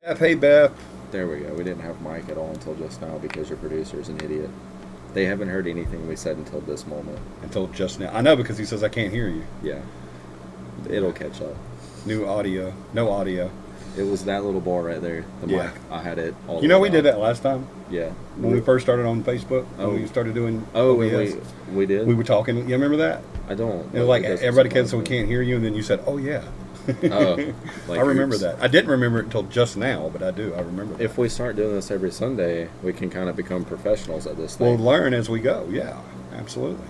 Beth, hey Beth. There we go. We didn't have Mike at all until just now because your producer's an idiot. They haven't heard anything we said until this moment. Until just now. I know because he says I can't hear you. Yeah. It'll catch up. New audio. No audio. It was that little bar right there. The mic. I had it all You know the we way did down. that last time? Yeah. When we first started on Facebook? Oh. When we started doing we did? We were talking. You remember that? I don't. It was like everybody can so we can't hear you, and then you said, oh yeah. Oh. I remember that. I didn't remember it until just now, but I do. I remember that. If we start doing this every Sunday, we can kind of become professionals at this We'll thing. learn as we go. Yeah, absolutely.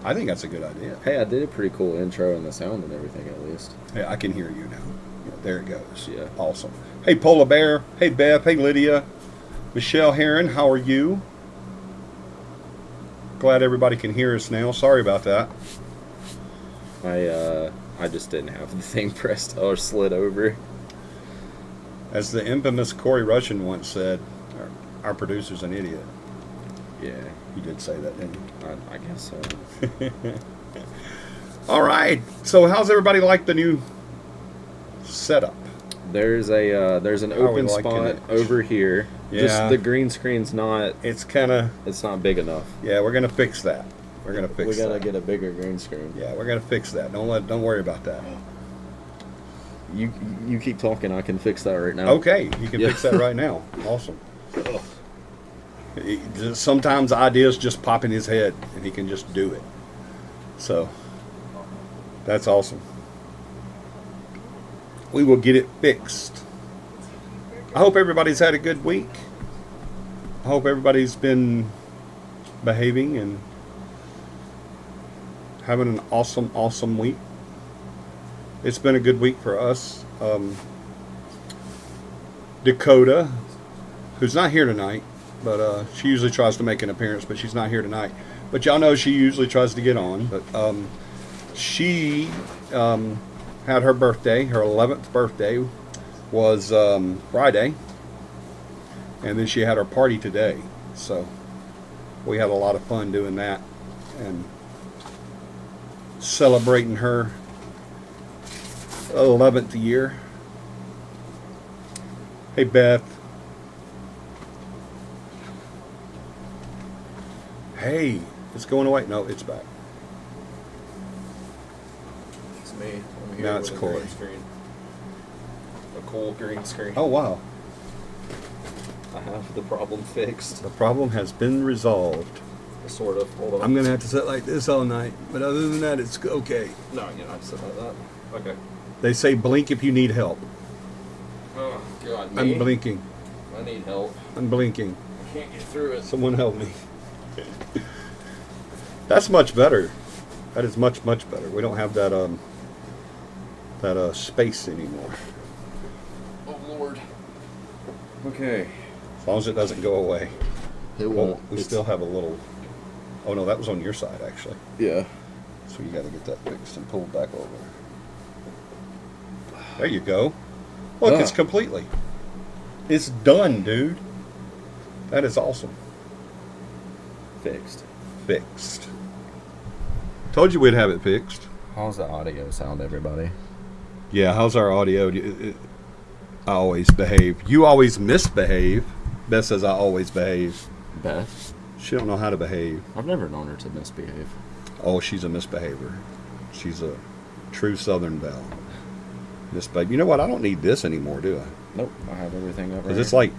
I think that's a good idea. Hey, I did a pretty cool intro and the sound and everything at least. Hey, I can hear you now. Yeah, there it goes. Yeah. Awesome. Hey, Polar Bear. Hey, Beth. Hey, Lydia. Michelle Heron, how are you? Glad everybody can hear us now. Sorry about that. I just didn't have the thing pressed or slid over. As the infamous Corey Russian once said, our producer's an idiot. Yeah. You did say that, didn't you? I guess so. All right. So how's everybody like the new setup? There's an How are we open liking spot it? over here. Yeah. Just the green screen's not It's kind of, it's not big enough. yeah, we're going to fix that. We're going to fix We gotta that. get a bigger green screen. Yeah, we're going to fix that. Don't worry about that. You keep talking, I can fix that right now. Okay, you can Yeah. fix that right now. Awesome. Sometimes ideas just pop in his head and he can just do it. So, that's awesome. We will get it fixed. I hope everybody's had a good week. I hope everybody's been behaving and having an awesome week. It's been a good week for us. Dakota, who's not here tonight, but she usually tries to make an appearance, but she's not here tonight. But y'all know she usually tries to get on. But she had her birthday, her 11th birthday was Friday, and then she had her party today. So we had a lot of fun doing that and celebrating her 11th year. Hey Beth. Hey, it's going away. No, it's back. It's me. I'm here Now it's with a Corey. green screen. A cool green screen. Oh wow. I have the problem fixed. The problem has been resolved. Sort of. Hold on. I'm gonna have to sit like this all night, but other than that, it's okay. No, you don't have to sit like that. Okay. They say blink if you need help. Oh God, me? I'm blinking. I need help. I'm blinking. I can't get through it. Someone help me. That's much better. That is much better. We don't have that space anymore. Oh Lord. Okay. As long as it doesn't go away. It Well, won't. we still have a little. Oh no, that was on your side actually. Yeah. So you got to get that fixed and pulled back over. There you go. Look, it's completely. It's done, dude. That is awesome. Fixed. Fixed. Told you we'd have it fixed. How's the audio sound, everybody? Yeah, how's our audio? I always behave. You always misbehave. Beth says I always behave. Beth? She don't know how to behave. I've never known her to misbehave. Oh, she's a misbehavior. She's a true Southern belle. Misbehave. You know what? I don't need this anymore, do I? Nope. I have everything up right Because it's here. like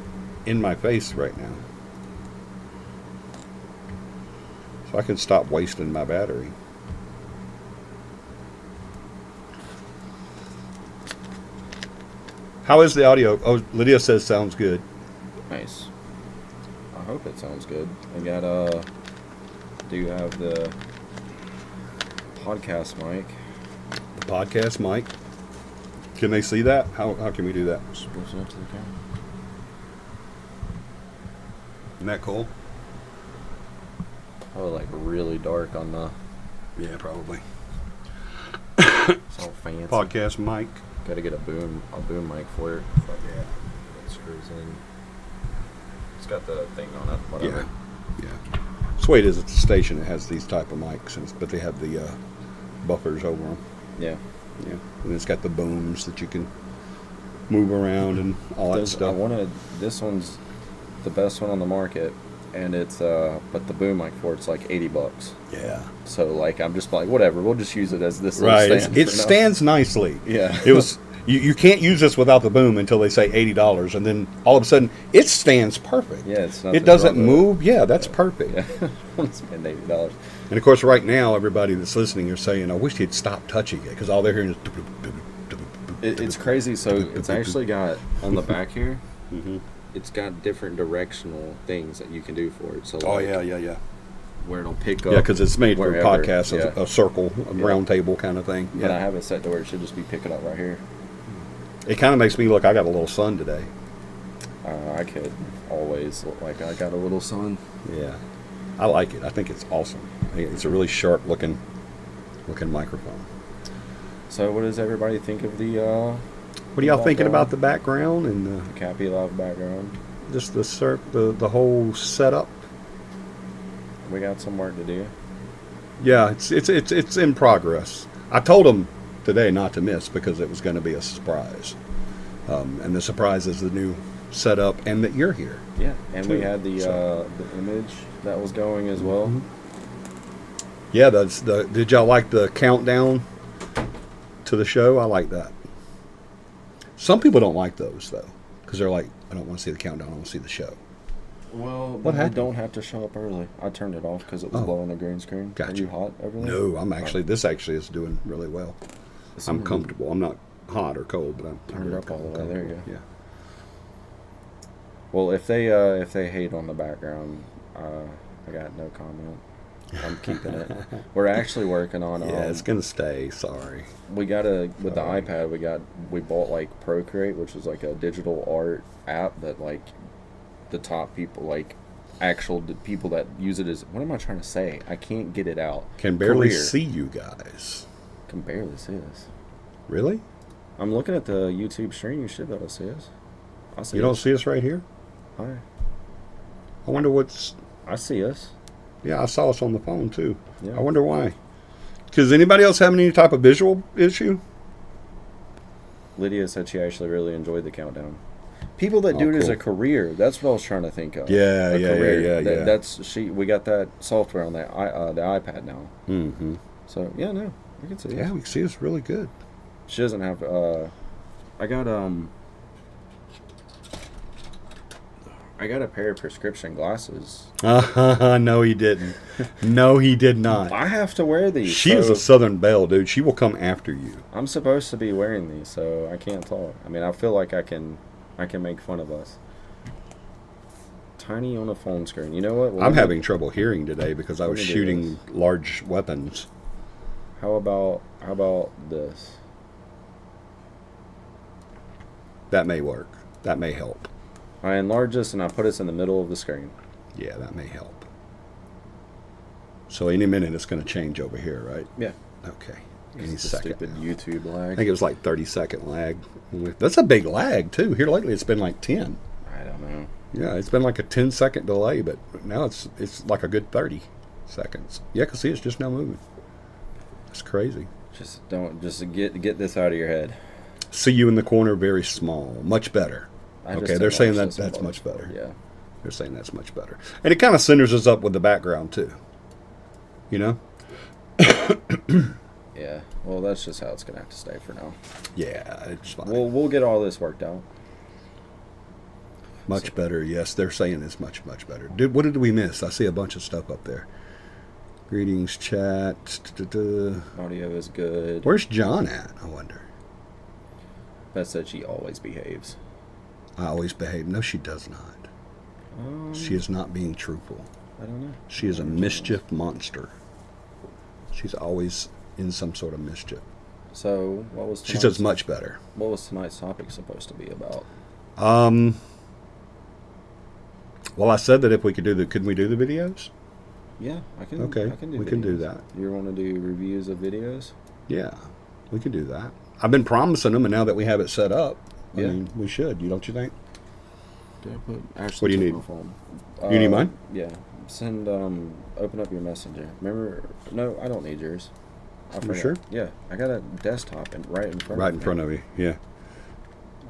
in my face right now. So I can stop wasting my battery. How is the audio? Oh, Lydia says sounds good. Nice. I hope it sounds good. I got do you have the podcast mic? The podcast mic. Can they see that? How can we do that? Just push it up to the camera. Isn't that cool? Oh, like really dark on the. Yeah, probably. It's all fancy. Podcast mic. Got to get a boom mic for it. Yeah. It screws in. It's got the thing on it. Whatever. Yeah. That's the way it is at the station. It has these type of mics, but they have the buffers over them. Yeah. Yeah. And it's got the booms that you can move around and all that stuff. This one's the best one on the market, and it's but the boom mic for it's like $80. Yeah. So like I'm just like whatever, we'll just use it as this Right. little stand. It stands nicely. Yeah. It was. You can't use this without the boom until they say $80, and then all of a sudden it stands perfect. Yeah, it's it doesn't move. Yeah, that's perfect. Yeah. I'm spend $80. And of course, right now, everybody that's listening are saying, "I wish he'd stop touching it," because all they're hearing is. It's crazy. So it's actually got on the back here. Mm-hmm. It's got different directional things that you can do for it. So Oh like, yeah. where it'll pick up. Yeah, because it's made for wherever. podcasts, Yeah. a circle, a round table kind of thing. But I Yeah. have it set to where it should just be picking up right here. It kind of makes me look. I got a little sun today. I could always look like I got a little son. Yeah, I like it. I think it's awesome. I think it's a really sharp looking microphone. So what does everybody think of the What are y'all thinking about the background and the, Capi Live background? just the whole setup? We got some work to do. Yeah, it's in progress. I told them today not to miss because it was going to be a surprise, and the surprise is the new setup and that you're here. Yeah, and we too. had the image that was going as well. Mhm. Yeah, did y'all like the countdown to the show? I like that. Some people don't like those though, because they're like, I don't want to see the countdown. I want to see the show. Well, What I happened? don't have to show up early. I turned it off because it was Oh. blowing the green screen. Are Gotcha. you hot over there? No, I'm actually. This actually is doing really well. I'm comfortable. I'm not hot or cold, but I'm Turn it up all the way. There you go. Yeah. Well, if they hate on the background, I got no comment. I'm keeping it. We're actually working on. Yeah, it's gonna stay. Sorry. We got with the iPad. We bought like Procreate, which is like a digital art app that like the top people like people that use it as. What am I trying to say? I can't get it out. Can barely Career. see you guys. Can barely see us. Really? I'm looking at the YouTube stream. You should be able to see us. I see. You don't us. see us right here? Hi. I wonder what's. I see us. Yeah, I saw us on the phone too. Yeah. I wonder why. Does anybody else have any type of visual issue? Lydia said she actually really enjoyed the countdown. People that do Oh, it as cool. a career, that's what I was trying to think of. Yeah, A yeah, career. yeah. That's we got that software on the iPad now. Mm-hmm. So yeah, no, we can see. Yeah, us. we can see us really good. She doesn't have. I got a pair of prescription glasses. No, he didn't. No, he did not. I have to wear these. She is so a Southern Belle, dude. She will come after you. I'm supposed to be wearing these, so I can't talk. I mean, I feel like I can make fun of us. Tiny on a phone screen. You know what? I'm having trouble hearing today because I was Let me do shooting large weapons. How about this? That may work. That may help. I enlarge this and I put this in the middle of the screen. Yeah, that may help. So any minute it's going to change over here, right? Yeah. Okay. This Any is the second. stupid now. YouTube I lag. think it was like 30-second lag. That's a big lag too. Here lately it's been like 10. I don't know. Yeah, it's been like a 10-second delay, but now it's like a good 30 seconds. Yeah, because see, it's just now moving. It's crazy. Just get this out of your head. See you in the corner, very small. Much better. I just Okay, they're don't saying watch that this that's one. much better. Yeah. They're saying that's much better. And it kind of centers us up with the background too. You know? Yeah. Well, that's just how it's gonna have to stay for now. Yeah, it's fine. We'll get all this worked out. Much better, yes. They're saying it's much better. What did we miss? I see a bunch of stuff up there. Greetings, chat. Audio is good. Where's John at, I wonder? Beth said she always behaves. I always behave. No, she does not. She is not being truthful. I don't know. She is a mischief monster. She's always in some sort of mischief. So what was She says much better. What was tonight's topic supposed to be about? Well, I said that if we could could we do the videos? Yeah, I can. Okay, I can do we can do videos. that. You want to do reviews of videos? Yeah, we can do that. I've been promising them, and now that we have it set up, I Yeah. mean, we should. Don't you think? Did I put Ashley's What do you on need? my phone? You need mine? Yeah. Send. Open up your messenger. Remember? No, I don't need yours. I You forgot. sure? Yeah, I got a desktop right in front. Right of in me. front of you. Yeah.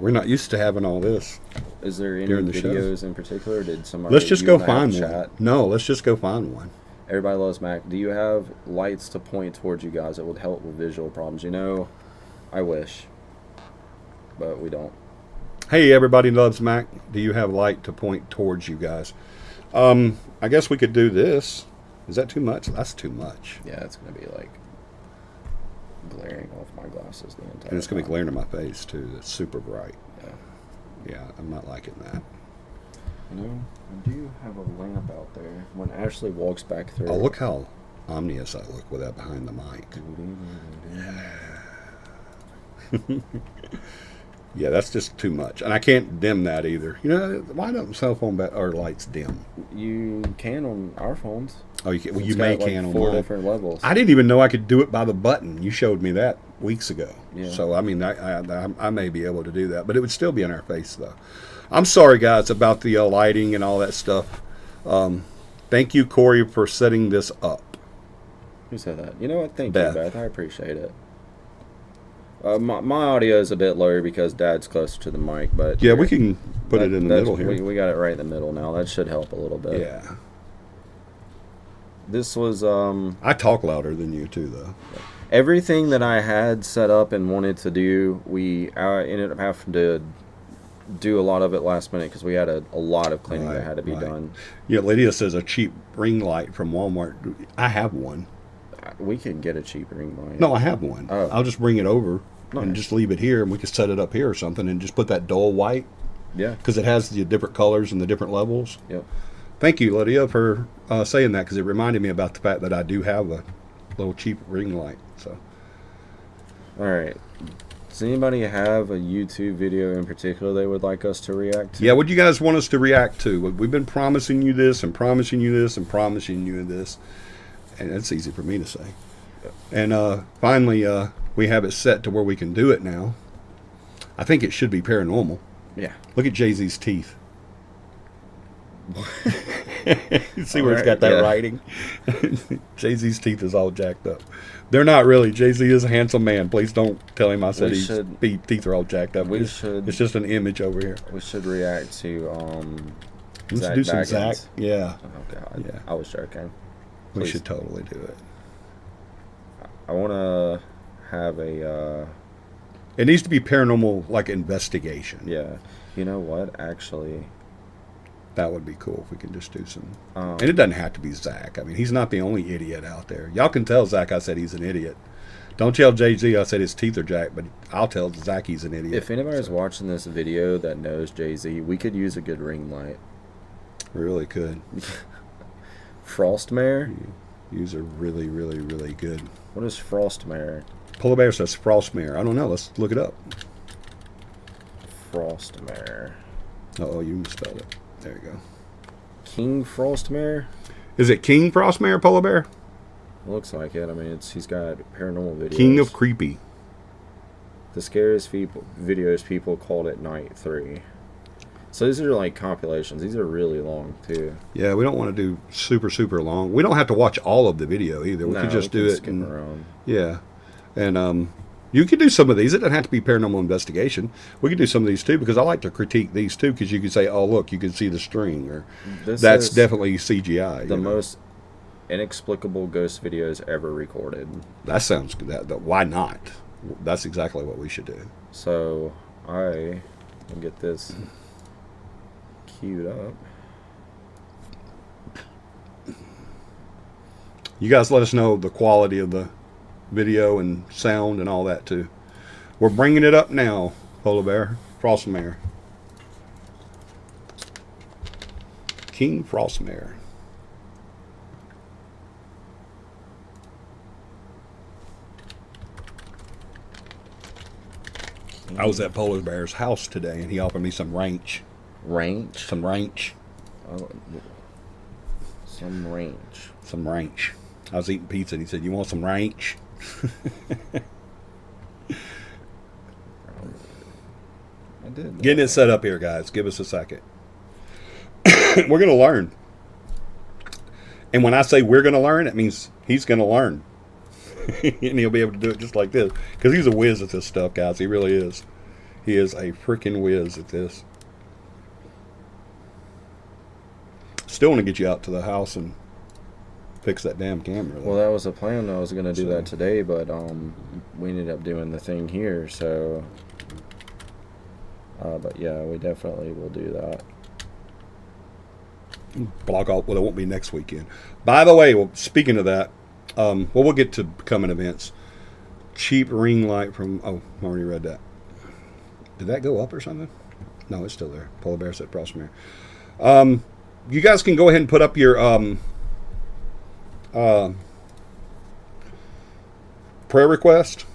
We're not used to having all this. Is there any During the show. videos in particular? Did somebody? Let's just you go and I have find chat? one. No, let's just go find one. Everybody loves Mac. Do you have lights to point towards you guys that would help with visual problems? You know, I wish, but we don't. Hey, everybody loves Mac. Do you have light to point towards you guys? I guess we could do this. Is that too much? That's too much. Yeah, it's gonna be like glaring off my glasses the entire. And it's going to be time. glaring in my face, too. It's super bright. Yeah. Yeah, I'm not liking that. You know, I do have a lamp out there. When Ashley walks back through. Oh, look how ominous I look with that behind the mic. Yeah, that's just too much. And I can't dim that either. You know, why don't cell phone or lights dim? You can on our phones. Oh, you can. Well, It's you may got, like, can on 4 mine. different levels. I didn't even know I could do it by the button. You showed me that weeks ago. Yeah. So, I mean, I may be able to do that. But it would still be in our face, though. I'm sorry, guys, about the lighting and all that stuff. Thank you, Corey, for setting this up. Who said that? You know what? Thank Beth. you, Beth. I appreciate it. My audio is a bit lower because Dad's closer to the mic, but Yeah, we can put it in the that's- middle here. We got it right in the middle now. That should help a little bit. Yeah. This was I talk louder than you, too, though. everything that I had set up and wanted to do. I ended up having to do a lot of it last minute because we had a lot of cleaning that had to be Right. done. Yeah, Lydia says a cheap ring light from Walmart. I have one. We can get a cheap ring light. No, I have one. Oh. I'll just bring it over and Nice. just leave it here, and we can set it up here or something and just put that dull white Yeah. because it has the different colors and the different levels. Yep. Thank you, Lydia, for saying that because it reminded me about the fact that I do have a little cheap ring light. So, All right. Does anybody have a YouTube video in particular they would like us to react to? yeah, what do you guys want us to react to? We've been promising you this and promising you this and promising you this, and it's easy for me to say. And finally, we have it set to where we can do it now. I think it should be paranormal. Yeah. Look at Jay-Z's teeth. You see where it's Alright, got that yeah. writing? Jay-Z's teeth is all jacked up. They're not really. Jay-Z is a handsome man. Please don't tell him I said We his should- teeth are all jacked up. we It's- should- It's just an image over here. We should react to Let's Zach do some Baggins. Zach. Yeah, Oh God. Yeah. I was joking. we Please. should totally do it. I want to have a It needs to be paranormal, like investigation. yeah. You know what? Actually, That would be cool if we can just do some. um, And it doesn't have to be Zach. I mean, he's not the only idiot out there. Y'all can tell Zach I said he's an idiot. Don't tell Jay-Z I said his teeth are jacked, but I'll tell Zach he's an idiot. if anybody's watching this video that knows Jay-Z, we could use a good ring light. We really could. Frostmare? Use a really, really, really good. What is Frostmare? Polar Bear says Frostmare. I don't know. Let's look it up. Frostmare. Oh, you misspelled it. There you go. King Frostmare? Is it King Frostmare, Polar Bear? Looks like it. I mean, he's got paranormal videos. King of Creepy. The scariest videos people called it Night 3. So these are like compilations. These are really long too. Yeah, we don't want to do super, super long. We don't have to watch all of the video either. We No, could just we do can it. skip And, around. yeah. And you could do some of these. It doesn't have to be paranormal investigation. We could do some of these too because I like to critique these too because you could say, oh, look, you can see the string. Or This that's is definitely CGI. the you know? most inexplicable ghost videos ever recorded. That sounds good. Why not? That's exactly what we should do. So I will get this queued up. You guys let us know the quality of the video and sound and all that too. We're bringing it up now, Polar Bear. Frostmare. King Frostmare. I was at Polar Bear's house today and he offered me some ranch. Ranch. Some ranch. Oh, some ranch. Some ranch. I was eating pizza and he said, you want some ranch? I did. Getting it set up here, guys. Give us a second. We're going to learn. And when I say we're going to learn, it means he's going to learn. And he'll be able to do it just like this. Because he's a whiz at this stuff, guys. He really is. He is a freaking whiz at this. Still want to get you out to the house and fix that damn camera, though. Well, that was the plan. I was gonna do So- that today, but we ended up doing the thing here. So, but yeah, we definitely will do that. Block off. Well, it won't be next weekend. By the way, well, speaking of that, we'll get to coming events. Cheap ring light from. Oh, I already read that. Did that go up or something? No, it's still there. Polar bear said across from here. You guys can go ahead and put up your prayer request.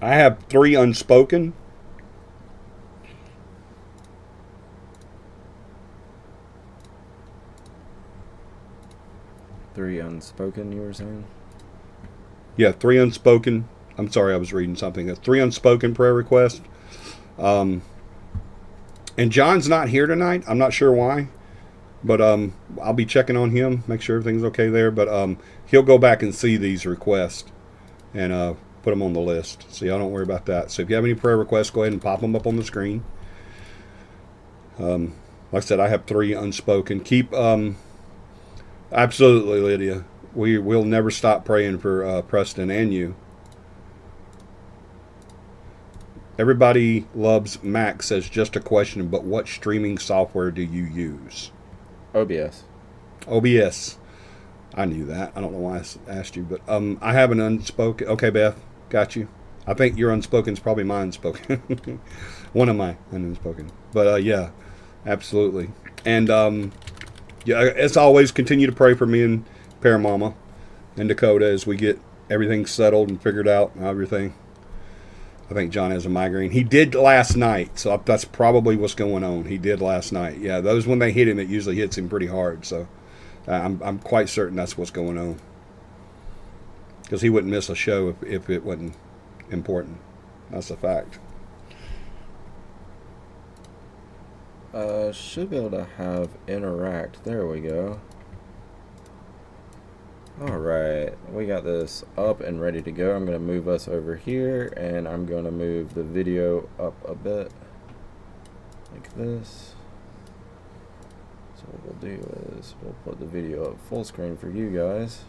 I have 3 unspoken. Three unspoken, you were saying? Yeah, 3 unspoken. I'm sorry, I was reading something. A 3 unspoken prayer request. And John's not here tonight. I'm not sure why, but I'll be checking on him, make sure everything's okay there. But he'll go back and see these requests and put them on the list. So y'all don't worry about that. So if you have any prayer requests, go ahead and pop them up on the screen. Like I said, I have 3 unspoken. Keep absolutely, Lydia. We'll never stop praying for Preston and you. Everybody loves Mac says just a question, but what streaming software do you use? OBS. OBS. I knew that. I don't know why I asked you, but I have an unspoken. Okay, Beth, got you. I think your unspoken is probably my unspoken. One of my unspoken. But yeah, absolutely. And yeah, as always, continue to pray for me and Paramama and Dakota as we get everything settled and figured out and everything. I think John has a migraine. He did last night, so that's probably what's going on. He did last night. Yeah, those when they hit him, it usually hits him pretty hard. So I'm quite certain that's what's going on. Because he wouldn't miss a show if it wasn't important. That's a fact. Should be able to have interact. There we go. Alright, we got this up and ready to go. I'm going to move us over here, and I'm going to move the video up a bit, like this. So what we'll do is we'll put the video up full screen for you guys.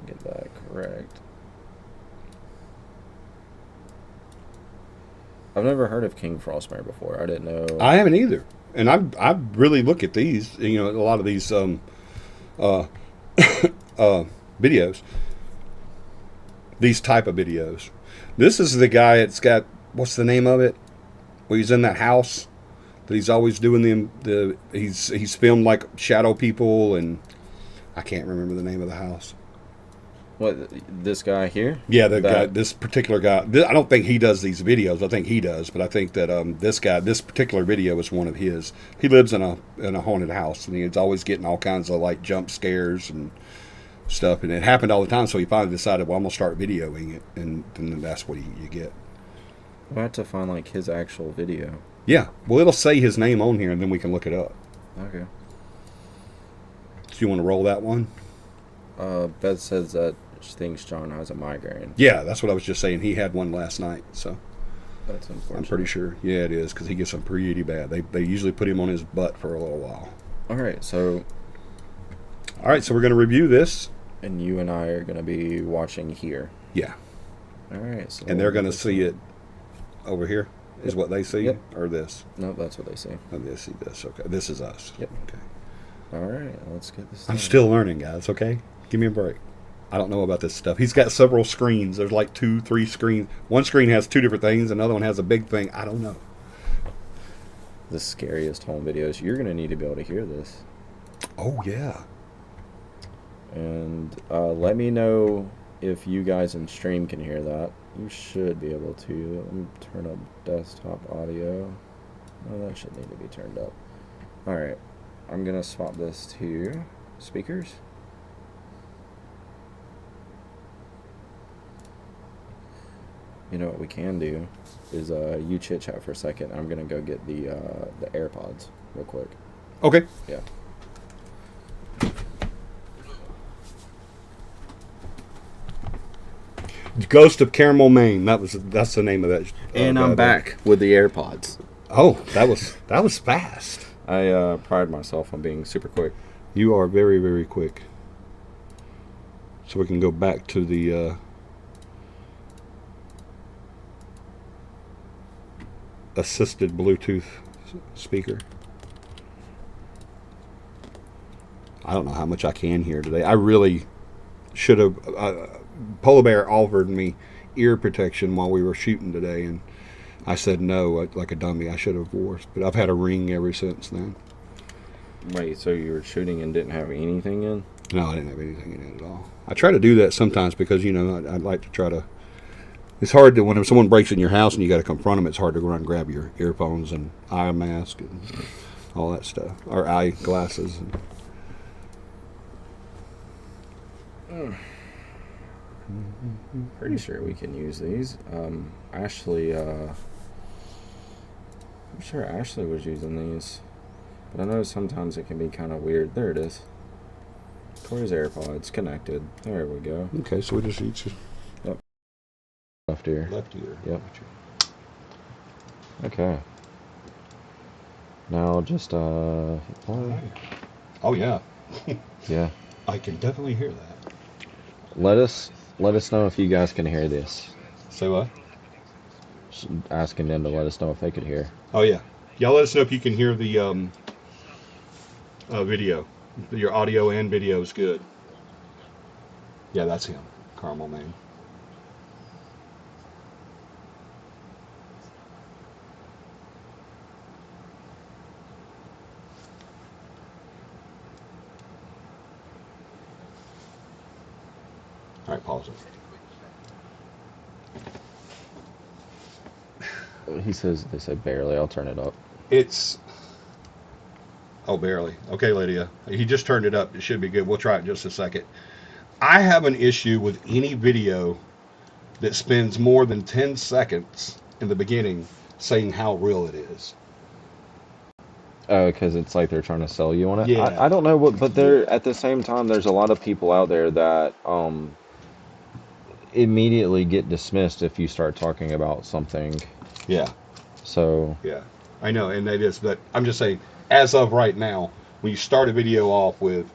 Get that correct. I've never heard of King Frostmare before. I didn't know. I haven't either. And I really look at these, a lot of these videos, these type of videos. This is the guy that's got, what's the name of it? Where he's in that house that he's always doing he's filmed like shadow people, and I can't remember the name of the house. What, this guy here? Yeah, this particular guy. I don't think he does these videos. I think he does, but I think that this particular video is one of his. He lives in a haunted house, and he's always getting all kinds of like jump scares and stuff. And it happened all the time, so he finally decided, well, I'm gonna start videoing it, and then that's what you get. I have to find like his actual video. Yeah, well, it'll say his name on here, and then we can look it up. Okay. Do you want to roll that one? Beth says that she thinks John has a migraine. Yeah, that's what I was just saying. He had one last night, so That's unfortunate. I'm pretty sure. Yeah, it is, because he gets them pretty bad. They usually put him on his butt for a little while. All right, so we're going to review this. and you and I are going to be watching here. Yeah. All right. So And they're going to see it over here, is Yep. what they see? Yep. Or this? Nope, that's what they say. Oh, they see this. Okay. This is us. Yep. Okay. All right, let's get this. I'm started. still learning, guys, okay? Give me a break. I don't know about this stuff. He's got several screens. There's like 2, 3 screens. One screen has 2 different things. Another one has a big thing. I don't know. The scariest home videos. You're going to need to be able to hear this. Oh, yeah. And let me know if you guys in stream can hear that. You should be able to. Let me turn up desktop audio. Oh, that should need to be turned up. Alright. I'm going to swap this to speakers. You know what we can do is you chit chat for a second. I'm going to go get the AirPods real quick. Okay. Yeah. Ghost of Caramel, Maine. That's the name of that. And I'm back with the AirPods. Oh, that was fast. I pride myself on being super quick. You are very, very quick. So we can go back to the assisted Bluetooth speaker. I don't know how much I can hear today. I really should have. Polar Bear offered me ear protection while we were shooting today, and I said no, like a dummy. I should have wore, but I've had a ring ever since then. Wait, so you were shooting and didn't have anything in? No, I didn't have anything in it at all. I try to do that sometimes because, you know, I'd like to try to. It's hard to, when someone breaks in your house and you got to confront them, it's hard to go around and grab your earphones and eye mask and all that stuff, or eye glasses. Pretty sure we can use these. Ashley, I'm sure Ashley was using these, but I know sometimes it can be kind of weird. There it is. Tori's AirPods connected. There we go. Okay, so we just each. Yep. Left ear. Left ear. Yep. Okay. Now just play. Oh yeah. Yeah. I can definitely hear that. Let us know if you guys can hear this. Say what? Just asking them to let us know if they could hear. Oh yeah. Y'all let us know if you can hear the video. Your audio and video is good. Yeah, that's him. Caramel Man. All right, pause it. He says, they say barely. I'll turn it up. It's... Oh, barely. Okay, Lydia. He just turned it up. It should be good. We'll try it in just a second. I have an issue with any video that spends more than 10 seconds in the beginning saying how real it is. Oh, because it's like they're trying to sell you on it? Yeah. I don't know what, but there, at the same time, there's a lot of people out there that immediately get dismissed if you start talking about something. Yeah. So. Yeah, I know, and that is, but I'm just saying, as of right now, when you start a video off with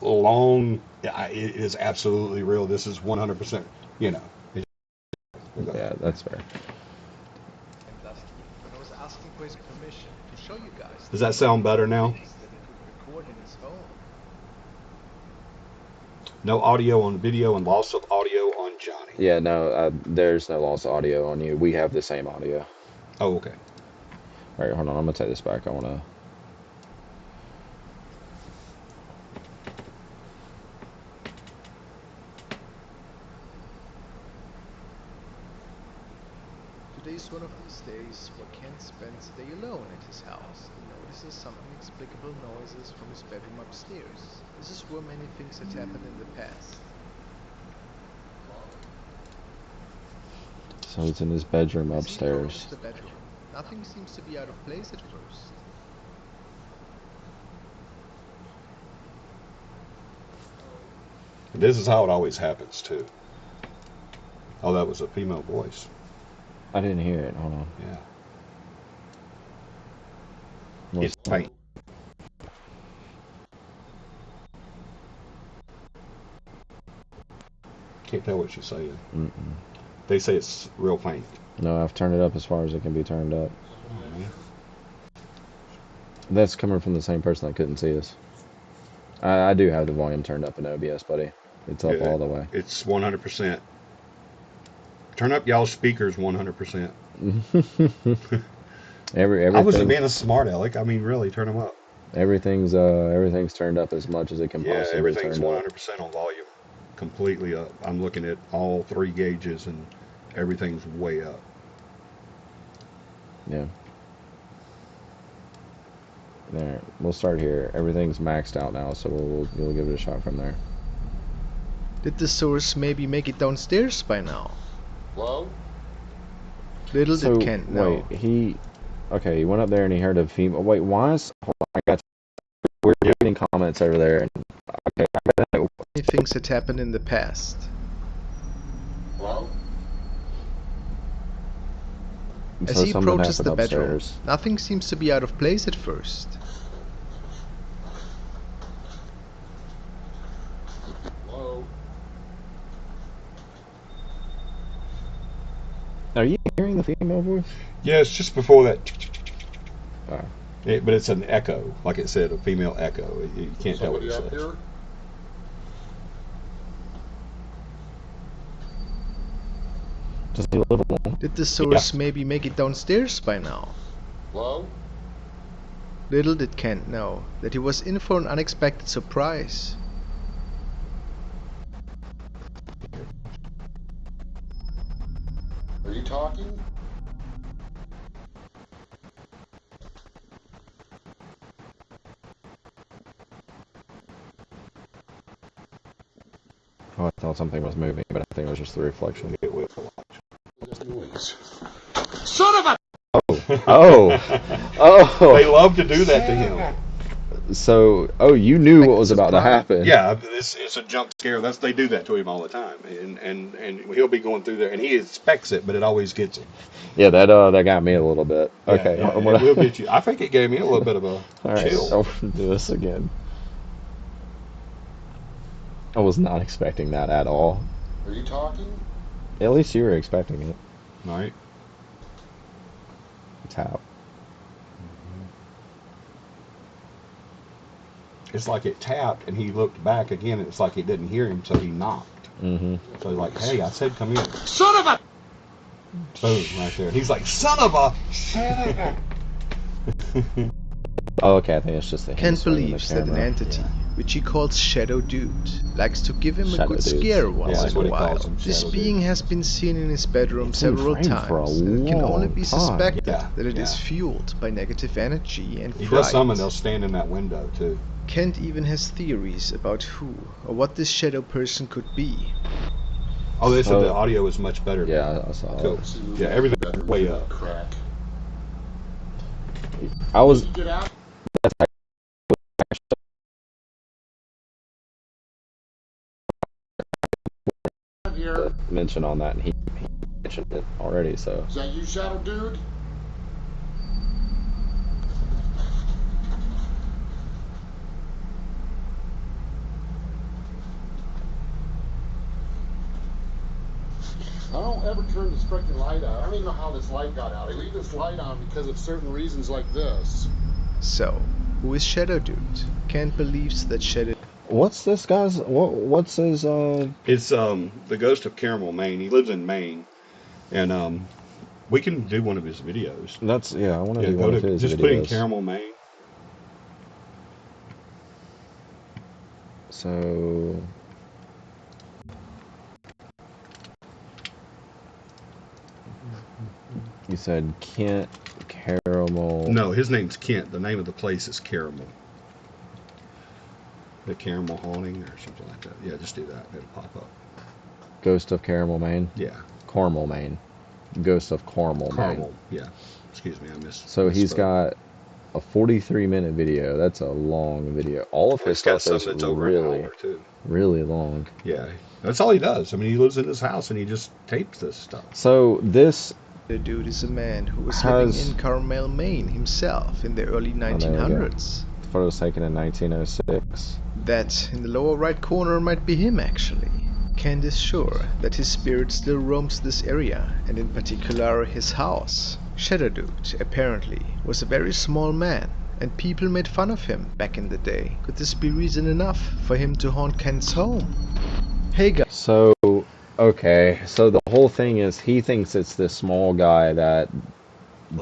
long, it is absolutely real. This is 100%, you know. Yeah, that's fair. But I was asking for his permission to show you guys. Does that sound better now? That he could record in his phone. No audio on video and loss of audio on Johnny. Yeah, no, there's no loss of audio on you. We have the same audio. Oh, okay. All right, hold on. I'm going to take this back. I want to... Today's one of these days where Ken spends the day alone at his house and notices some inexplicable noises from his bedroom upstairs. This is where many things had happened in the past. So it's in his bedroom As he upstairs. approaches the bedroom, nothing seems to be out of place at first. This is how it always happens, too. Oh, that was a female voice. I didn't hear it. Hold on. Yeah. It's faint. Can't tell what she's saying. Mm-mm. They say it's real faint. No, I've turned it up as far as it can be turned up. Mm-hmm. That's coming from the same person that couldn't see us. I do have the volume turned up in OBS, buddy. It's up all the way. It's 100%. Turn up y'all's speakers 100%. Everything, I wasn't being a smart aleck. I mean, really, turn them up. Everything's turned up as much as it can possibly be everything's turned 100% on volume. Completely up. I'm looking at all 3 gauges and everything's way up. Yeah. There. We'll start here. Everything's maxed out now, so we'll give it a shot from there. Did the source maybe make it downstairs by now? Hello? Little So, did Kent know. wait, he went up there and he heard a female. Wait, why is... Hold on, I got... We're getting comments over there. And, okay, Many things had happened in the past. Hello? As So he something approaches happened the bedroom, upstairs. nothing seems to be out of place at first. Hello? Are you hearing the female voice? Yeah, it's just before that. Oh. But it's an echo, like it said, a female echo. You can't tell what Somebody it up says. here? Does he live alone? Did the source maybe make it downstairs by now? Hello? Little did Kent know that he was in for an unexpected surprise. Are you talking? Oh, I thought something was moving, but I think it was just the reflection. It will. That noise. Son of a... Oh! Oh! They love to do that to him. So, you knew what was about to happen. Yeah, it's a jump scare. They do that to him all the time, and he'll be going through there, and he expects it, but it always gets him. Yeah, that got me a little bit. Okay, Yeah, it will get you. I think it gave me a little bit of a Alright, chill. I'll do this again. I was not expecting that at all. Are you talking? At least you were expecting it. All right. Tap. It's like it tapped, and he looked back again. And it's like it didn't hear him, so he knocked. Mm-hmm. So he's like, "Hey, I said come in." Son of a... Boom, right there. He's like, "Son of a." Oh, okay, I think it's just the Kent swinging the believes that an camera. entity, which he calls Shadow Dude, likes to give him a Shadow good Dudes. scare Yeah, once that's in what a he calls while. them, This Shadow being Dudes. has been seen in his bedroom It's been several framed for a times, and it can only long be time. suspected Yeah, that it is yeah. fueled by negative energy and He fright. does some, and they'll stand in that window too. Kent even has theories about who or what this shadow person could be. Oh, they said Oh. the audio is much better. Yeah, I saw Cool. it. Yeah, everything's way up. Crack. I was. Did you get out? Here. Mention on that, and he mentioned it already. So Is that you, Shadow Dude? I don't ever turn this freaking light out. I don't even know how this light got out. I leave this light on because of certain reasons like this. So, who is Shadow Dude? Kent believes that Shadow what's this guy's? What's his? It's the ghost of Caramel, Maine. He lives in Maine, and we can do one of his videos. That's I want to Yeah, do go one of to his just videos. put in Caramel, Maine. So. You said Kent Caramel. No, his name's Kent. The name of the place is Caramel. The Caramel Haunting or something like that. Yeah, just do that. It'll pop up. Ghost of Caramel, Maine. Yeah. Carmel, Maine. Ghost of Carmel, Maine. Caramel. Yeah. Excuse me, I missed. So he's misspoke. got a 43-minute video. That's a long video. All of his He's got stuff some is that's over an really, hour too. really long. Yeah, that's all he does. I mean, he lives in his house and he just tapes this stuff. So this Dude is a man who was Has- living in Carmel, Maine himself in the early Oh, there we go. 1900s. the photo was taken in 1906. That in the lower right corner might be him actually. Kent is sure that his spirit still roams this area, and in particular his house. Shadow Dude, apparently, was a very small man, and people made fun of him back in the day. Could this be reason enough for him to haunt Kent's home? Hey guys, So okay, so the whole thing is he thinks it's this small guy that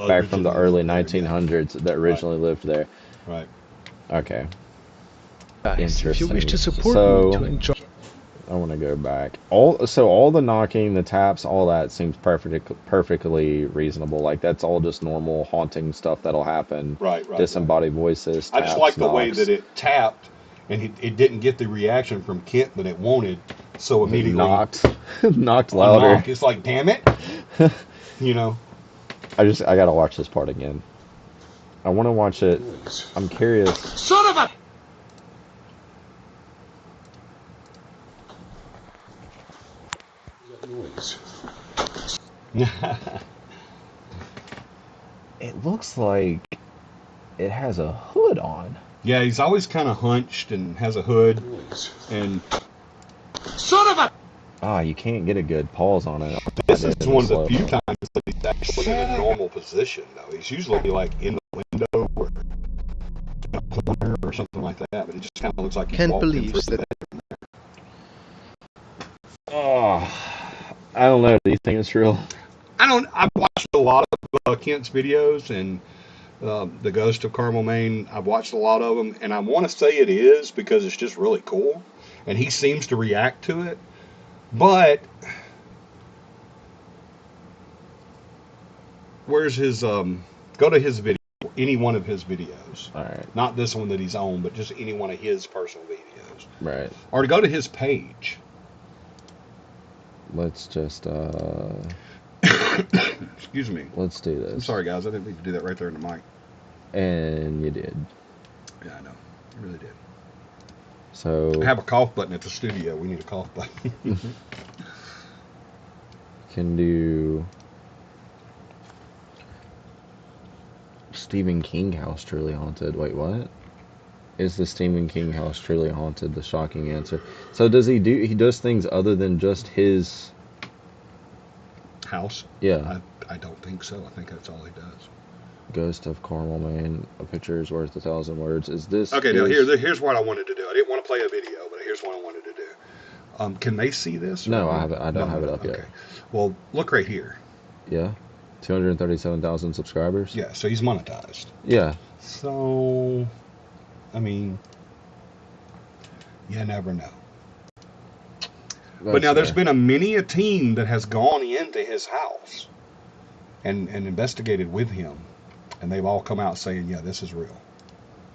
back from the early 1900s that originally lived there. Right. Okay, if you wish to Interesting. support So- me to enjoy I want to go back. All the knocking, the taps, all that seems perfectly reasonable. Like that's all just normal haunting stuff that'll happen. Right. Disembodied voices. I just taps, like the way knocks. that it tapped, and it didn't get the reaction from Kent that it wanted. So It immediately knocked, knocked a louder. knock. It's like, damn it, you know. I gotta watch this part again. I want to watch it. Noise. I'm curious. Son of a... Is that Noise. It looks like it has a hood on. Yeah, he's always kind of hunched and has a hood. Noise. And Son of a! Ah, you can't get a good pause on it. this is one of the few times that he's actually in a normal position, though. He's usually like in the window or in a corner or something like that, but it just kind of looks like he's Kent walking believes through that Oh, I don't know. Do you think it's real? I've watched a lot of Kent's videos and the Ghost of Carmel, Maine. I've watched a lot of them, and I want to say it is because it's just really cool, and he seems to react to it. But where's his go to his video, any one of his videos. All right. Not this one that he's on, but just any one of his personal videos. Right. Or to go to his page. Let's just Excuse me. let's do this. I'm sorry, guys. I didn't mean to do that right there in the mic. And you did. Yeah, I know. I really did. So I have a cough button at the studio. We need a cough button. can do Stephen King house truly haunted. Wait, what? Is the Stephen King house truly haunted? The shocking answer. So does he does things other than just his House? Yeah. I don't think so. I think that's all he does. Ghost of Carmel, Maine. A picture is worth 1,000 words. Is this Okay, now here's what I wanted to do. I didn't want to play a video, but here's what I wanted to do. Can they see this? No, I don't have it up yet. Okay. Well, look right here. Yeah. 237,000 subscribers? Yeah, so he's monetized. Yeah. So, I mean, you never know. But now there's been a team that has gone into his house and investigated with him, and they've all come out saying, yeah, this is real.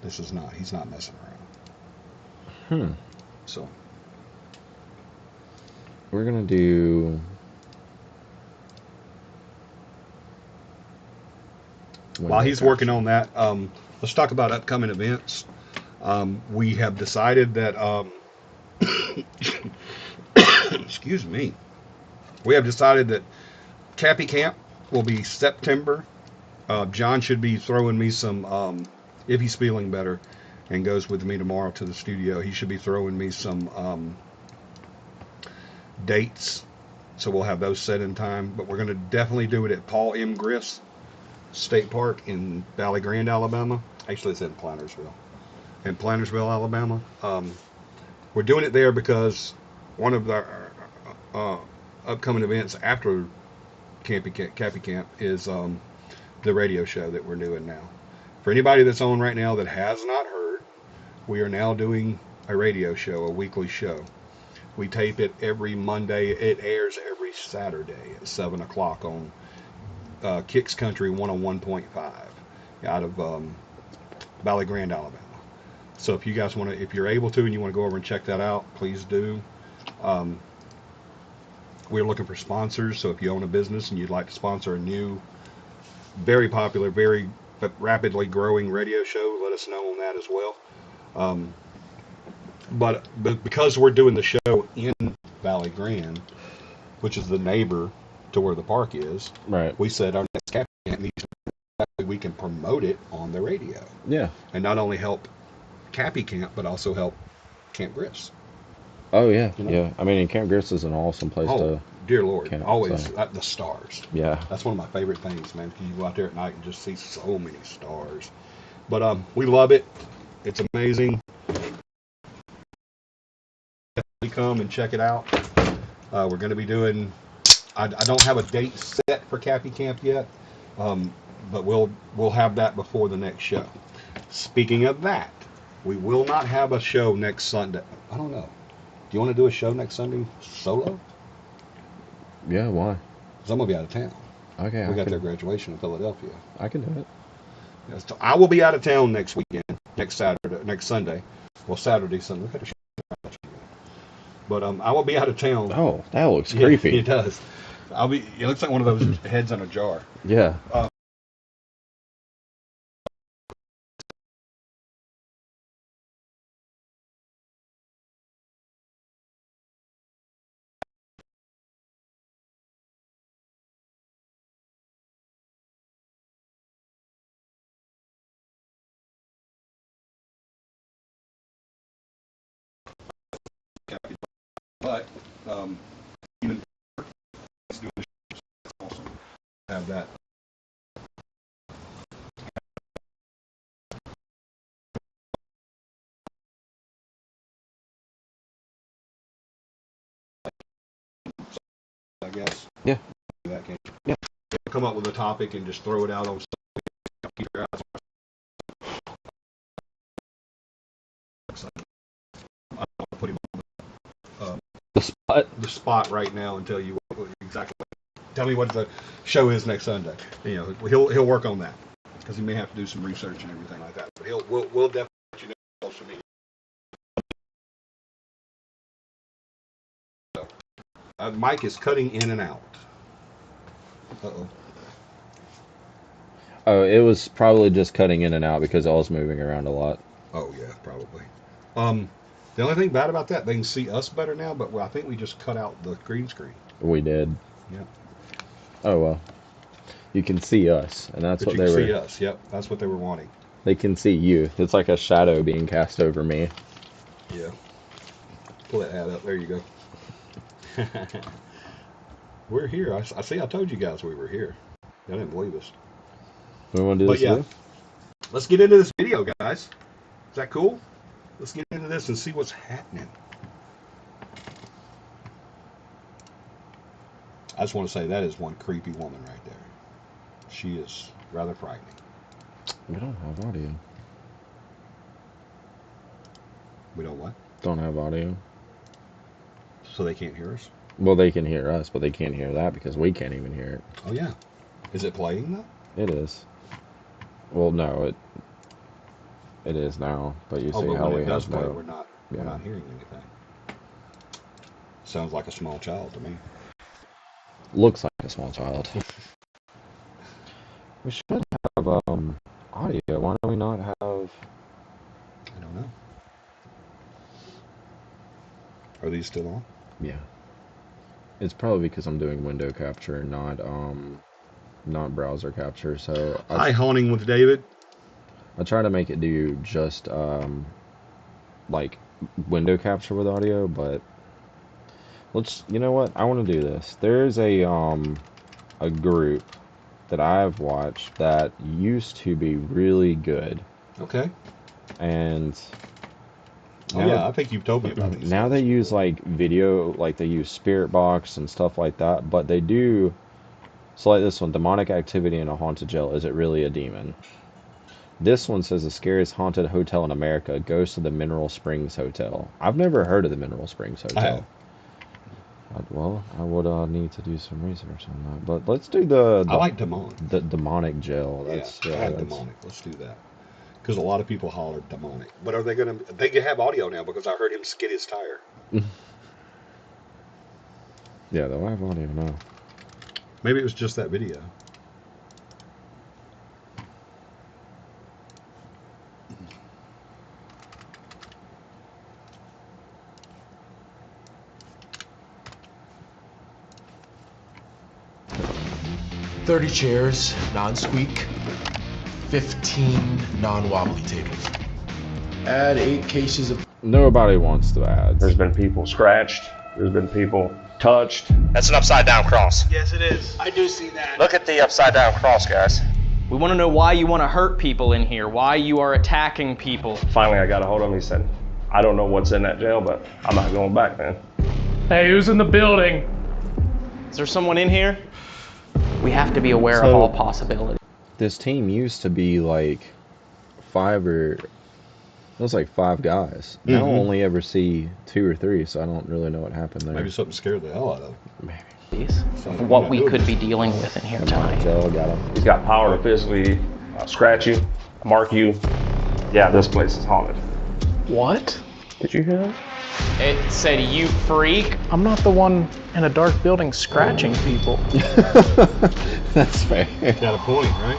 This is not. He's not messing around. So we're gonna do. While he's working on that, let's talk about upcoming events. We have decided that. Excuse me. We have decided that Capi Camp will be September. John should be throwing me some, if he's feeling better and goes with me tomorrow to the studio, he should be throwing me some dates. So we'll have those set in time. But we're going to definitely do it at Paul M. Griss State Park in Valley Grande, Alabama. Actually, it's in Plantersville. In Plantersville, Alabama. We're doing it there because one of the upcoming events after Capi Camp is the radio show that we're doing now. For anybody that's on right now that has not heard, we are now doing a radio show, a weekly show. We tape it every Monday. It airs every Saturday at 7 o'clock on Kicks Country 101.5 out of Valley Grande, Alabama. So if you guys want to, if you're able to and you want to go over and check that out, please do. We're looking for sponsors, so if you own a business and you'd like to sponsor a new, very popular, very rapidly growing radio show, let us know on that as well. But because we're doing the show in Valley Grande, which is the neighbor to where the park is, right? We said our next Capi Camp needs to, we can promote it on the radio. Yeah. And not only help Capi Camp, but also help Camp Griss. Oh yeah, You know? yeah. I mean, Camp Griss is an awesome place to. Dear Lord, camp, always so. The stars. Yeah. That's one of my favorite things, man. You go out there at night and just see so many stars. But we love it. It's amazing. Definitely come and check it out. We're going to be doing. I don't have a date set for Capi Camp yet, but we'll have that before the next show. Speaking of that, we will not have a show next Sunday. I don't know. Do you want to do a show next Sunday solo? Yeah, why? Because I'm going to be out of town. Okay. We got their graduation in Philadelphia. I can do it. Yeah, so I will be out of town next weekend, next Sunday. Well, Saturday, Sunday. Look at the show. But I will be out of town. Oh, that looks creepy. Yeah, it does. It looks like one of those heads in a jar. Yeah. But even let's do awesome. Have that. I guess. Yeah. That can. Yeah. Come up with a topic and just throw it out on. Keep your eyes I don't want to put him on the spot right now and tell you exactly. Tell me what the show is next Sunday. You know, he'll work on that because he may have to do some research and everything like that. But we'll definitely let you know on social media. So, Mike is cutting in and out. Uh-oh. Oh, it was probably just cutting in and out because I was moving around a lot. Oh yeah, probably. The only thing bad about that, they can see us better now, but I think we just cut out the green screen. We did. Yeah. Oh well. You can see us, and that's But what you they can were. see us. Yep, that's what they were wanting. They can see you. It's like a shadow being cast over me. Yeah. Pull that hat up. There you go. We're here. I see. I told you guys we were here. I didn't believe us. We want to do But this yeah, again? let's get into this video, guys. Is that cool? Let's get into this and see what's happening. I just want to say that is one creepy woman right there. She is rather frightening. We don't have audio. We don't what? Don't have audio. So they can't hear us? Well, they can hear us, but they can't hear that because we can't even hear it. Oh yeah. Is it playing though? It is. Well, no, it is now. But you see but how when we it does have play, no. we're not hearing anything. Sounds like a small child to me. Looks like a small child. We should have audio. Why don't we not have? I don't know. Are these still on? Yeah. It's probably because I'm doing window capture, not browser capture. So Hi, Haunting with David. I try to make it do just like window capture with audio, but you know what? I want to do this. There's a group that I've watched that used to be really good. Okay. And oh yeah, I think you've told me about these. Now they use like video, like they use Spirit Box and stuff like that, but they do. So like this one, demonic activity in a haunted jail. Is it really a demon? This one says the scariest haunted hotel in America goes to the Mineral Springs Hotel. I've never heard of the Mineral Springs Hotel. Well, I would need to do some research on that. But let's do I like demonic. The demonic jail. That's, yeah, I like demonic. Let's do that. Because a lot of people holler demonic. But are they going to... They can have audio now because I heard him skid his tire. Yeah, they'll have audio now. Maybe it was just that video. "30 chairs, non-squeak, 15 non-wobbly tables. Add 8 cases of..." Nobody wants to add. There's been people scratched. There's been people touched. That's an upside down cross. Yes, it is. I do see that. Look at the upside down cross, guys. We want to know why you want to hurt people in here, why you are attacking people. Finally, I got a hold of him. He said, "I don't know what's in that jail, but I'm not going back, man." Hey, who's in the building? Is there someone in here? We have to be aware of all possibilities. This team used to be like it was like 5 guys. Now I only ever see 2 or 3, so I don't really know what happened there. Maybe something scared the hell out of him. Maybe. Of what we could be dealing with in here tonight. Joe got him. He's got power to physically scratch you, mark you. Yeah, this place is haunted. What? Did you hear that? It said, "You freak." I'm not the one in a dark building scratching people. That's fair. Got a point, right?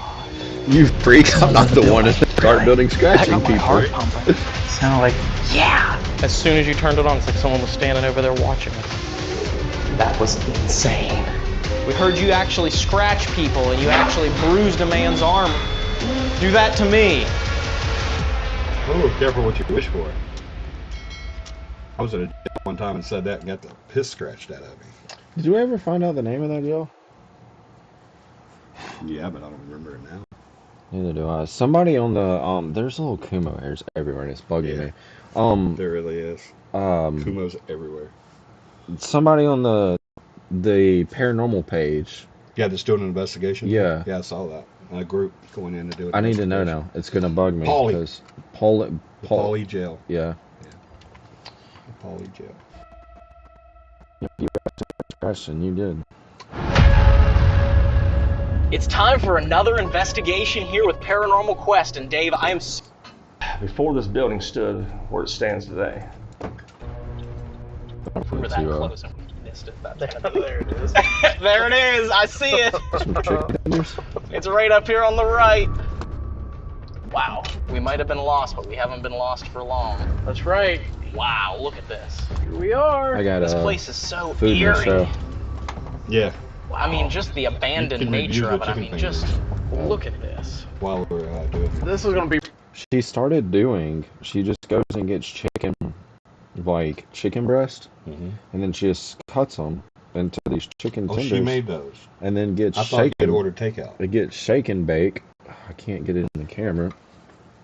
You freak! I'm not the one in the dark building scratching I got my people. heart pumping. Sounded like, yeah. As soon as you turned it on, it's like someone was standing over there watching us. That was insane. We heard you actually scratch people and you actually bruised a man's arm. Do that to me. Oh, careful what you wish for. I was at a jail one time and said that and got the piss scratched out of me. Did you ever find out the name of that jail? Yeah, but I don't remember it now. Neither do I. Somebody on the there's little Kumo hairs everywhere and it's bugging me. There really is. Kumos everywhere. Somebody on the paranormal page. Yeah, that's doing an investigation. Yeah. Yeah, I saw that. A group going in to do it. I need to know now. It's gonna bug me. Pauly. Pauly jail. Yeah. The Pauly jail. You asked a question. You did. It's time for another investigation here with Paranormal Quest, and Dave, I am. Before this building stood where it stands today, We were that close and we missed it. There it is. There it is. I see it. It's right up here on the right. Wow. We might have been lost, but we haven't been lost for long. That's right. Wow. Look at this. Here we are. I got This place is so food in the eerie. show. Yeah. I mean, just the abandoned nature of it. I mean, just Look at this. While we're doing it. This is gonna be. She started doing. She just goes and gets chicken, like chicken breast, and then she just cuts them into these chicken tenders. She made those. And then gets I thought shaken. you'd ordered takeout. It gets shake and bake. I can't get it in the camera.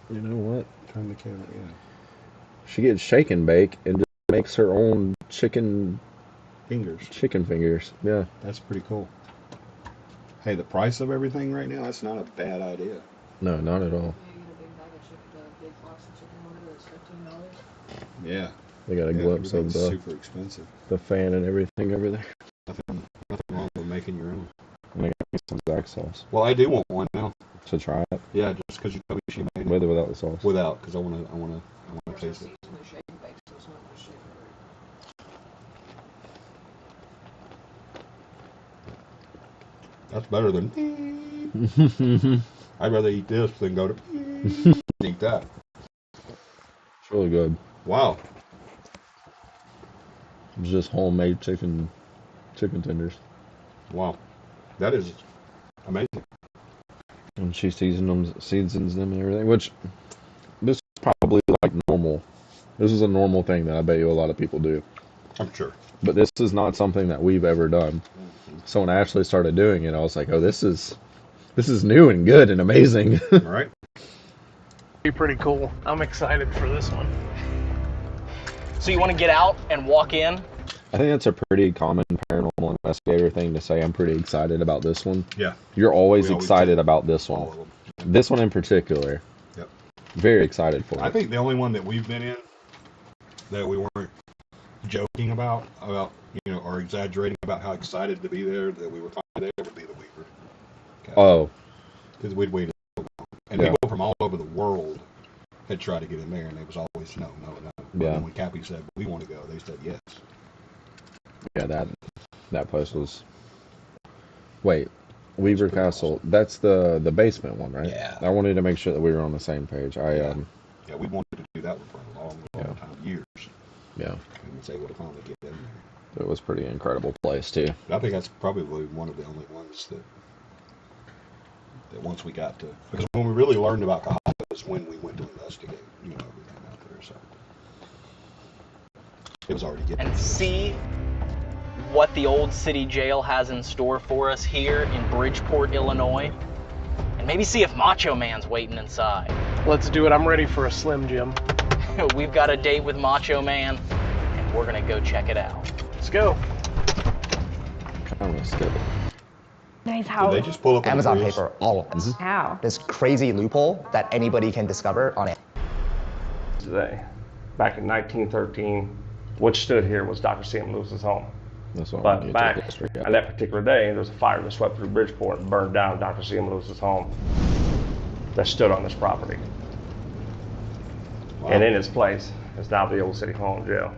You know what? Turn the camera, yeah. She gets shake and bake and just makes her own chicken fingers. Yeah. That's pretty cool. Hey, the price of everything right now, that's not a bad idea. No, not at all. Yeah. They got a glimpse of the super expensive. the fan and everything over there. Nothing wrong with making your own. And they got me some Zax sauce Well, I do want one now. to try it. Yeah, just because you told me she made it. With or without the sauce. Without, because I want to taste it. That's better than. I'd rather eat this than go to eat that. It's really good. Wow. It's just homemade chicken tenders. Wow. That is amazing. And she seasons them and everything, which this is probably like normal. This is a normal thing that I bet you a lot of people do. I'm sure. But this is not something that we've ever done. So when I actually started doing it, I was like, oh, this is new and good and amazing. All right. Be pretty cool. I'm excited for this one. So you want to get out and walk in? I think that's a pretty common paranormal investigator thing to say. I'm pretty excited about this one. Yeah. You're always We always excited do. about this All one. of them. This one in particular. Yep. Very excited for I it. think the only one that we've been in that we weren't joking about or exaggerating about how excited to be there that we were finally there would be the Weaver. Oh. Because we'd waited so long. And Yeah. people from all over the world had tried to get in there, and it was always no. But Yeah. then when Capi said, we want to go, they said yes. Yeah, that place was. Wait, Weaver Castle. That's the basement one, right? Yeah. I wanted to make sure that we were on the same page. Yeah, we wanted to do that one for a long time, years. Yeah. And was able to finally get in there. It was a pretty incredible place too. I think that's probably one of the only ones that once we got to, because when we really learned about Kahaka was when we went to investigate, everything out there. So it was already getting. And see what the old city jail has in store for us here in Bridgeport, Illinois. And maybe see if Macho Man's waiting inside. Let's do it. I'm ready for a Slim Jim. We've got a date with Macho Man, and we're gonna go check it out. Let's go. Kind of skip it. Nice house. Did they just pull up Amazon the reels? paper, all of it. How? This crazy loophole that anybody can discover on it. today, back in 1913, what stood here was Dr. C.M. Lewis's home. That's what But back on that particular day, there was a fire that swept through Bridgeport and burned down Dr. C.M. Lewis's home that stood on this property. Wow. And in its place is now the old City Hall and Jail.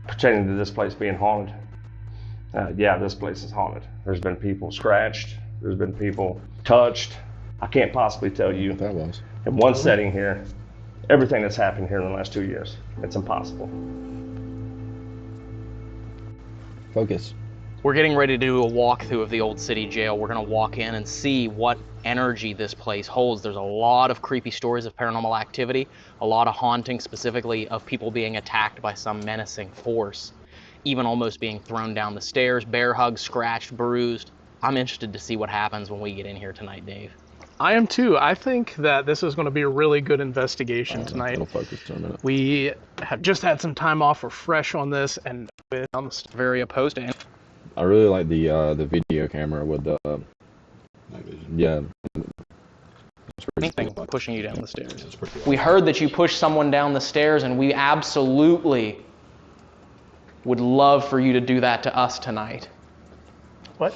Pertaining to this place being haunted, yeah, this place is haunted. There's been people scratched, there's been people touched. I can't possibly tell you What that was. in one setting here, everything that's happened here in the last 2 years. It's impossible. Focus. We're getting ready to do a walkthrough of the old city jail. We're gonna walk in and see what energy this place holds. There's a lot of creepy stories of paranormal activity, a lot of haunting, specifically of people being attacked by some menacing force, even almost being thrown down the stairs, bear hugged, scratched, bruised. I'm interested to see what happens when we get in here tonight, Dave. I am too. I think that this is going to be a really good investigation tonight. It'll focus for a minute. We have just had some time off. We're fresh on this, and I'm very opposed to it. I really like the video camera with the yeah. Anything pushing you down the stairs. We heard that you pushed someone down the stairs, and we absolutely would love for you to do that to us tonight. What?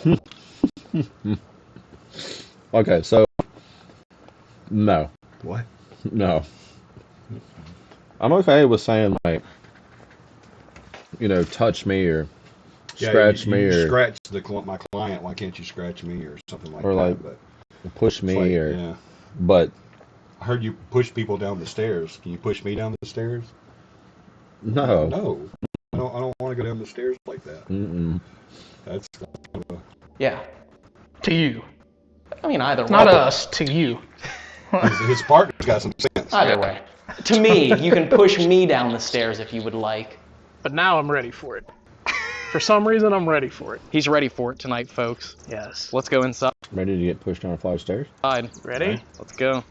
Okay, so no. What? No. I'm okay with saying like, touch me or scratch me or scratch my client. Why can't you scratch me or something like or that? Like but push me like, or yeah. But I heard you push people down the stairs. Can you push me down the stairs? No. No. I don't want to go down the stairs like that. Mm-mm. That's yeah. To you. I mean, either way. Not us, to you. his partner's got some sense. Either way. To me, you can push me down the stairs if you would like. But now I'm ready for it. For some reason, I'm ready for it. He's ready for it tonight, folks. Yes. Let's go inside. Ready to get pushed down a flight of stairs? Ready? Right. Let's go.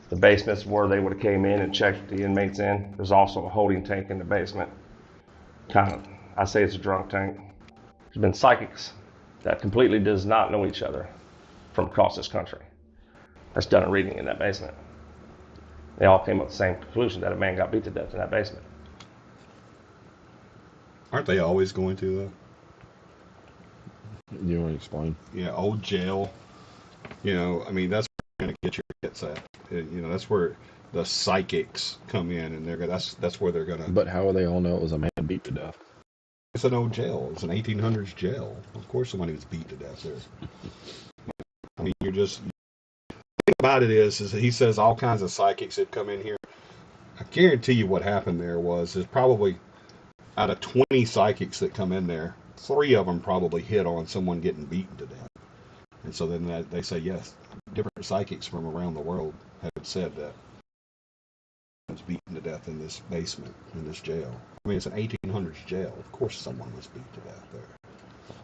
The basement's where they would have came in and checked the inmates in. There's also a holding tank in the basement. I say it's a drunk tank. There's been psychics that completely does not know each other from across this country that's done a reading in that basement. They all came up with the same conclusion that a man got beat to death in that basement. Aren't they always going to, though? You want to explain? Yeah, old jail. I mean, that's where you're going to get your hits at. That's where the psychics come in, and that's where they're going to... But how will they all know it was a man beat to death? It's an old jail. It's an 1800s jail. Of course somebody was beat to death there. I mean, the thing about it is that he says all kinds of psychics that come in here. I guarantee you what happened there there's probably, out of 20 psychics that come in there, 3 of them probably hit on someone getting beaten to death. And so then they say, yes, different psychics from around the world have said that was beaten to death in this basement, in this jail. I mean, it's an 1800s jail. Of course someone was beat to death there.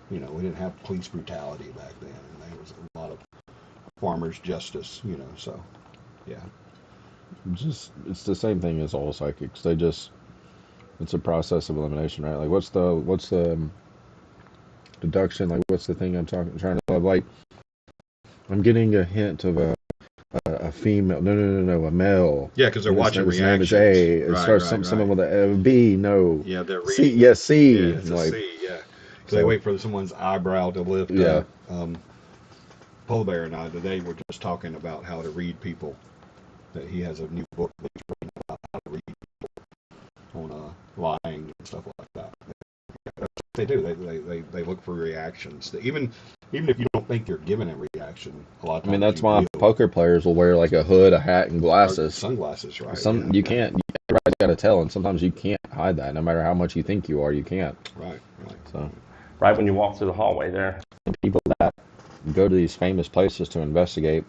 We didn't have police brutality back then, and there was a lot of farmers' justice, so, yeah. It's the same thing as all psychics. It's a process of elimination, right? Like, what's the deduction? Like, what's the thing I'm trying to, like, I'm getting a hint of a female. No, a male. Yeah, because they're watching reactions. His name is A. It starts someone with a B. No. Yeah, they're reading. C. Yes, C. Yeah, it's a C. Yeah. So they wait for someone's eyebrow to lift. Yeah. Polar Bear and I today were just talking about how to read people. That he has a new book that he's reading about how to read people on lying and stuff like that. That's what they do. They look for reactions. Even if you don't think you're given a reaction, a lot of times. I mean, that's why poker players will wear like a hood, a hat, and glasses. Sunglasses, right? You can't. Everybody's got to tell, and sometimes you can't hide that. No matter how much you think you are, you can't. Right. So, right when you walk through the hallway there, people that go to these famous places to investigate,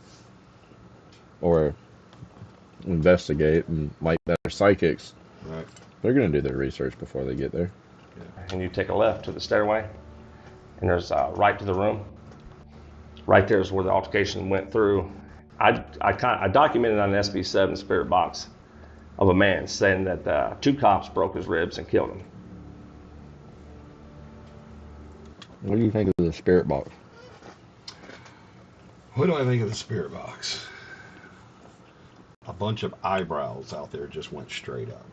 and like that are psychics. Right. They're gonna do their research before they get there. Yeah. And you take a left to the stairway, and there's right to the room. Right there is where the altercation went through. I documented on an SB7 spirit box of a man saying that 2 cops broke his ribs and killed him. What do you think of the spirit box? What do I think of the spirit box? A bunch of eyebrows out there just went straight up.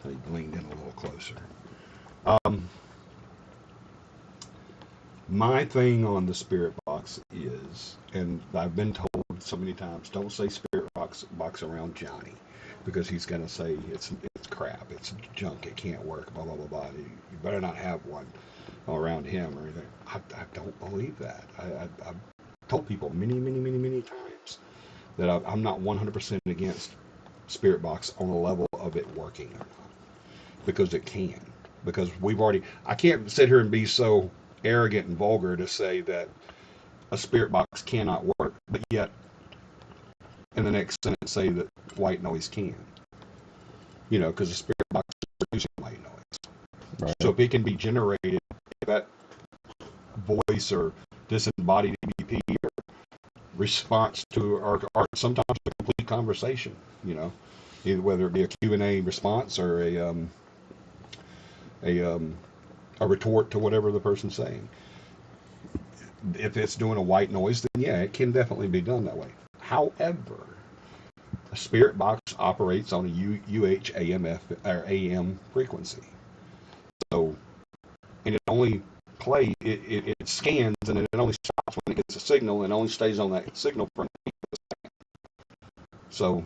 They leaned in a little closer. My thing on the spirit box is, and I've been told so many times, don't say spirit box around Johnny, because he's going to say it's crap, it's junk, it can't work, blah, blah, blah, blah. You better not have one around him or anything. I don't believe that. I've told people many times that I'm not 100% against spirit box on the level of it working or not. because it can. Because I can't sit here and be so arrogant and vulgar to say that a spirit box cannot work, but yet in the next sentence say that white noise can. Because a spirit box is producing white noise. Right. So if it can be generated, if that voice or disembodied EVP or response to, or sometimes a complete conversation, either whether it be a Q&A response or a retort to whatever the person's saying. If it's doing a white noise, then yeah, it can definitely be done that way. However, a spirit box operates on a UHAMF or AM frequency. So, and it only it scans, and it only stops when it gets a signal, and only stays on that signal for an 8 seconds. So,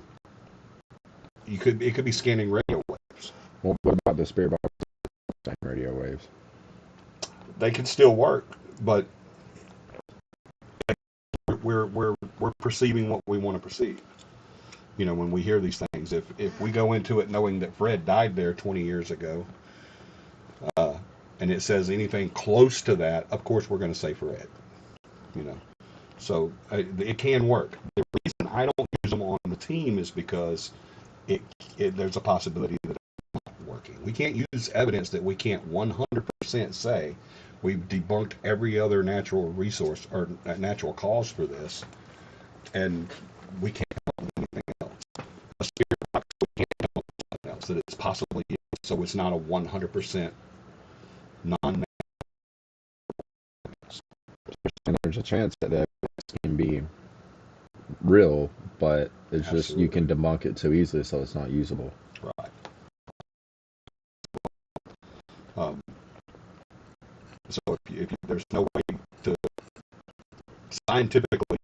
it could be scanning radio waves. Well, what about the spirit box radio waves? They can still work, but we're perceiving what we want to perceive. When we hear these things, if we go into it knowing that Fred died there 20 years ago, and it says anything close to that, of course we're going to say Fred. So it can work. The reason I don't use them on the team is because there's a possibility that it's not working. We can't use evidence that we can't 100% say. We've debunked every other natural resource or natural cause for this, and we can't come up with anything else. A spirit box, we can't come up with something else that it's possibly used, so it's not a 100% non. And there's a chance that that can be real, but it's Absolutely. just you can debunk it so easily, so it's not usable. Right. So if there's no way to scientifically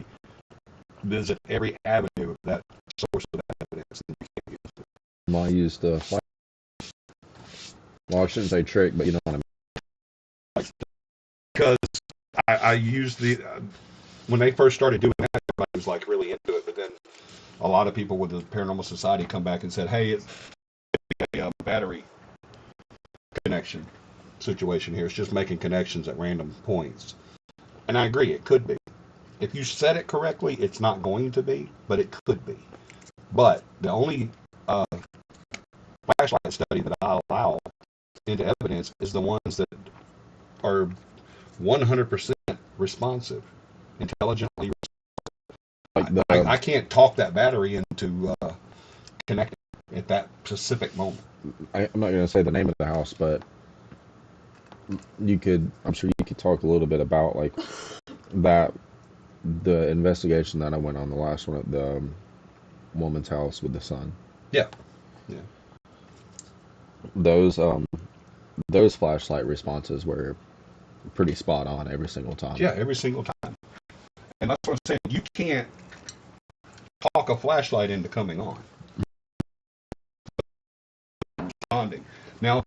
visit every avenue of that source of that evidence, then you can't use it. Well, I used the well, I shouldn't say trick, but you know what I mean. Because I used when they first started doing that, everybody was like really into it, but then a lot of people with the Paranormal Society come back and said, hey, it's a battery connection situation here. It's just making connections at random points. And I agree, it could be. If you set it correctly, it's not going to be, but it could be. But the only flashlight study that I allow into evidence is the ones that are 100% responsive, intelligently responsive. I can't talk that battery into connecting at that specific moment. I'm not going to say the name of the house, but I'm sure you could talk a little bit about like the investigation that I went on, the last one at the woman's house with the son. Yeah. Those flashlight responses were pretty spot on every single time. Yeah, every single time. And that's what I'm saying. You can't talk a flashlight into coming on. Responding. Now,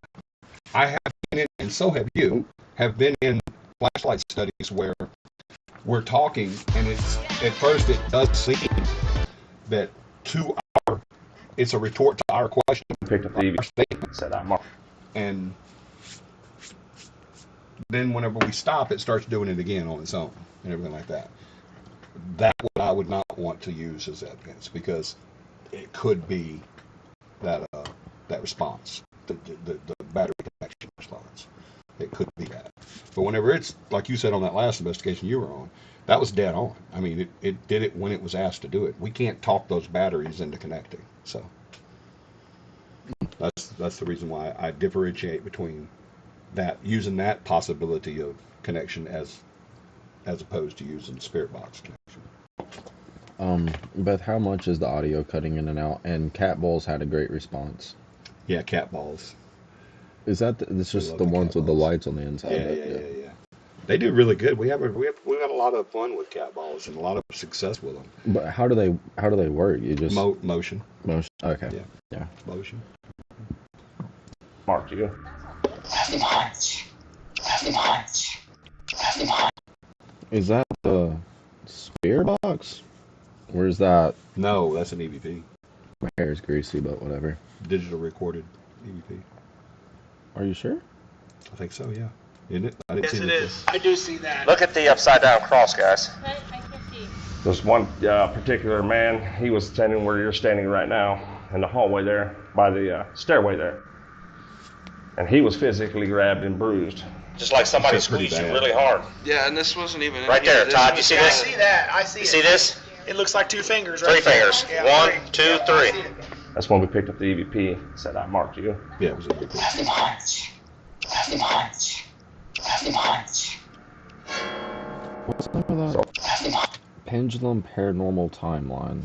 I have been in, and so have you, have been in flashlight studies where we're talking, and at first it does seem that it's a retort to our question. Picked up the EV statement, said I'm off. And then whenever we stop, it starts doing it again on its own and everything like that. That what I would not want to use as evidence, because it could be that response, the battery connection response. It could be that. But whenever it's, like you said on that last investigation you were on, that was dead on. I mean, it did it when it was asked to do it. We can't talk those batteries into connecting. So that's the reason why I differentiate between that, using that possibility of connection as opposed to using spirit box connection. Beth, how much is the audio cutting in and out? And cat balls had a great response. Yeah, cat balls. Is that it's just the ones with the lights on the inside? Yeah. They do really good. We have a lot of fun with cat balls and a lot of success with them. But how do they work? You just motion. Okay. Yeah. Motion. Mark, you go. Is that the spirit box? Or is that? No, that's an EVP. My hair is greasy, but whatever. Digital recorded EVP. Are you sure? I think so, yeah. Isn't it? I didn't Yes, see it the- is. I do see that. Look at the upside down cross, guys. What? I can't see. There's one particular man, he was standing where you're standing right now, in the hallway there, by the stairway there. And he was physically grabbed and bruised. Just like somebody That's pretty squeezed you bad. really hard. Yeah, and this wasn't even Right there, Todd. You see I this? see that. I see You it. see this? It looks like 2 fingers, Three right? there. fingers. Yeah, One, three. two, Yeah, I three. see it. That's when we picked up the EVP, said I marked you. Yeah, it was a big one. What's up with that? Pendulum Paranormal Timeline.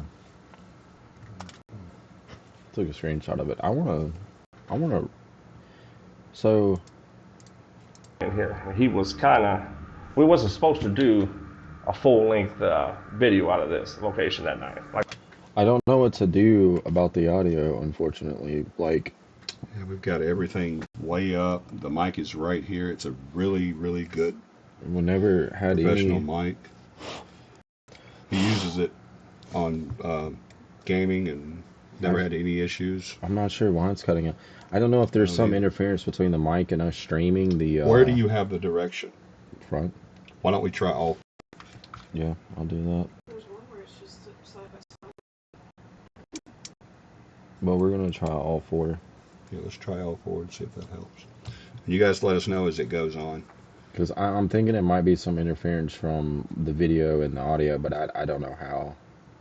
Took a screenshot of it. I wanna. So. In here, he was kind of. We wasn't supposed to do a full-length video out of this location that night. Like, I don't know what to do about the audio, unfortunately. Like, Yeah, we've got everything way up. The mic is right here. It's a really, really good we never had professional any. mic. He uses it on gaming and never had any issues. I'm not sure why it's cutting out. I don't know if there's No, some they- interference between the mic and us streaming the. Where do you have the direction? Front? Why don't we try all? Yeah, I'll do that. There's one where it's just side by side. But we're gonna try all 4. Yeah, let's try all 4 and see if that helps. You guys let us know as it goes on. Because I'm thinking it might be some interference from the video and the audio, but I don't know how.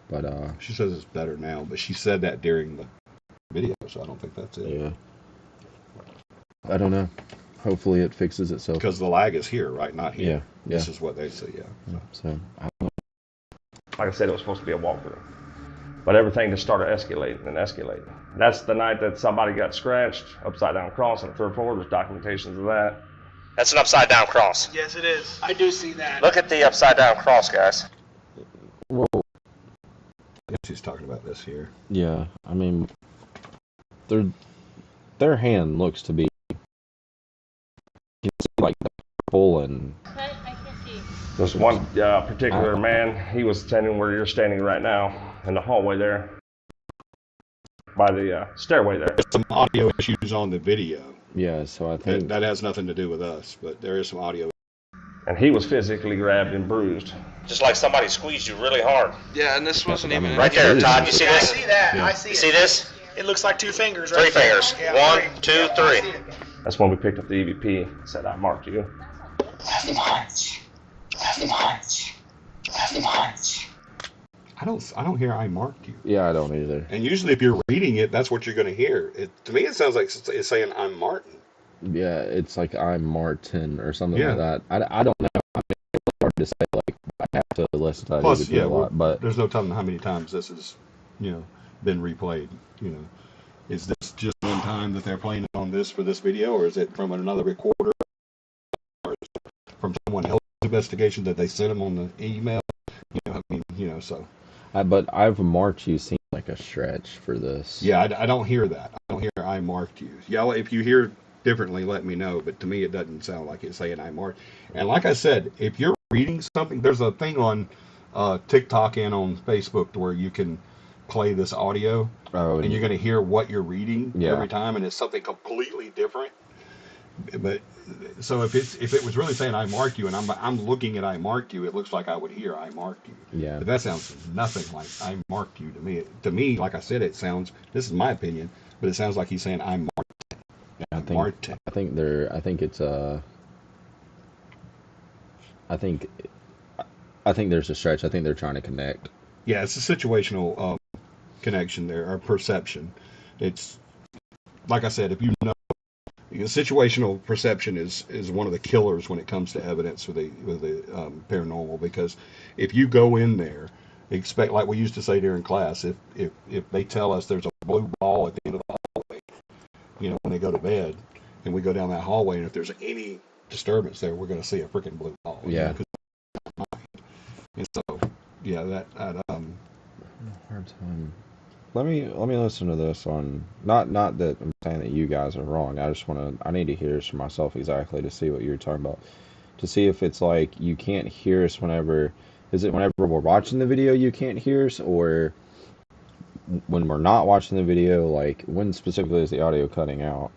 But She says it's better now, but she said that during the video, so I don't think that's it. yeah, I don't know. Hopefully it fixes itself. Because the lag is here, right? Not here. Yeah, This is what they say, yeah. So I don't like I said, it was supposed to be a walkthrough. But everything just started escalating and escalating. That's the night that somebody got scratched, upside down cross on the 3rd floor. There's documentations of that. That's an upside down cross. Yes, it is. I do see that. Look at the upside down cross, guys. Well, I guess he's talking about this here. yeah. I mean, their hand looks to be. You can see like the purple and. What? I can't see. There's one particular man, he was standing where you're standing right now, in the hallway there, by the stairway there. There's some audio issues on the video. Yeah, so I think That has nothing to do with us, but there is some audio. And he was physically grabbed and bruised. Just like somebody squeezed you really hard. Yeah, and this wasn't even Right there, Todd. You see Yeah, I this? see that. Yeah. I see You it. see this? It looks like 2 fingers, Three right? there. fingers. Yeah, One, three. two, Yeah, I three. see it. That's when we picked up the EVP, said I marked you. I don't hear I marked you. yeah, I don't either. And usually if you're reading it, that's what you're going to hear. To me, it sounds like it's saying I'm Martin. Yeah, it's like I'm Martin or something Yeah. like that. I don't know. I mean, it's hard to say. Like I have to listen to the Plus, video yeah, a lot, but there's no telling how many times this has, been replayed. Is this just one time that they're playing it on this for this video, or is it from another recorder, or is it from someone else's investigation that they sent them on the email? So. but I've marked you seem like a stretch for this. Yeah, I don't hear that. I don't hear I marked you. Yeah, if you hear differently, let me know. But to me, it doesn't sound like it's saying I marked. And like I said, if you're reading something, there's a thing on TikTok and on Facebook to where you can play this audio, and you're going to hear what you're reading every time, and it's something completely different. But so if it was really saying I marked you, and I'm looking at I marked you, it looks like I would hear I marked you. Yeah. But that sounds nothing like I marked you to me. To me, like I said, it sounds. This is my opinion, but it sounds like he's saying I marked. I think Martin. I think it's I think there's a stretch. I think they're trying to connect. Yeah, it's a situational connection there, or perception. It's like I said, if you know, situational perception is one of the killers when it comes to evidence with the paranormal. Because if you go in there, expect, like we used to say during class, if they tell us there's a blue ball at the end of the hallway, when they go to bed, and we go down that hallway, and if there's any disturbance there, we're going to see a freaking blue ball. Yeah. And so, yeah, that hard time. Let me listen to this on not that I'm saying that you guys are wrong. I need to hear this for myself exactly to see what you're talking about. To see if it's like you can't hear us whenever. Is it whenever we're watching the video you can't hear us, or when we're not watching the video? Like when specifically is the audio cutting out?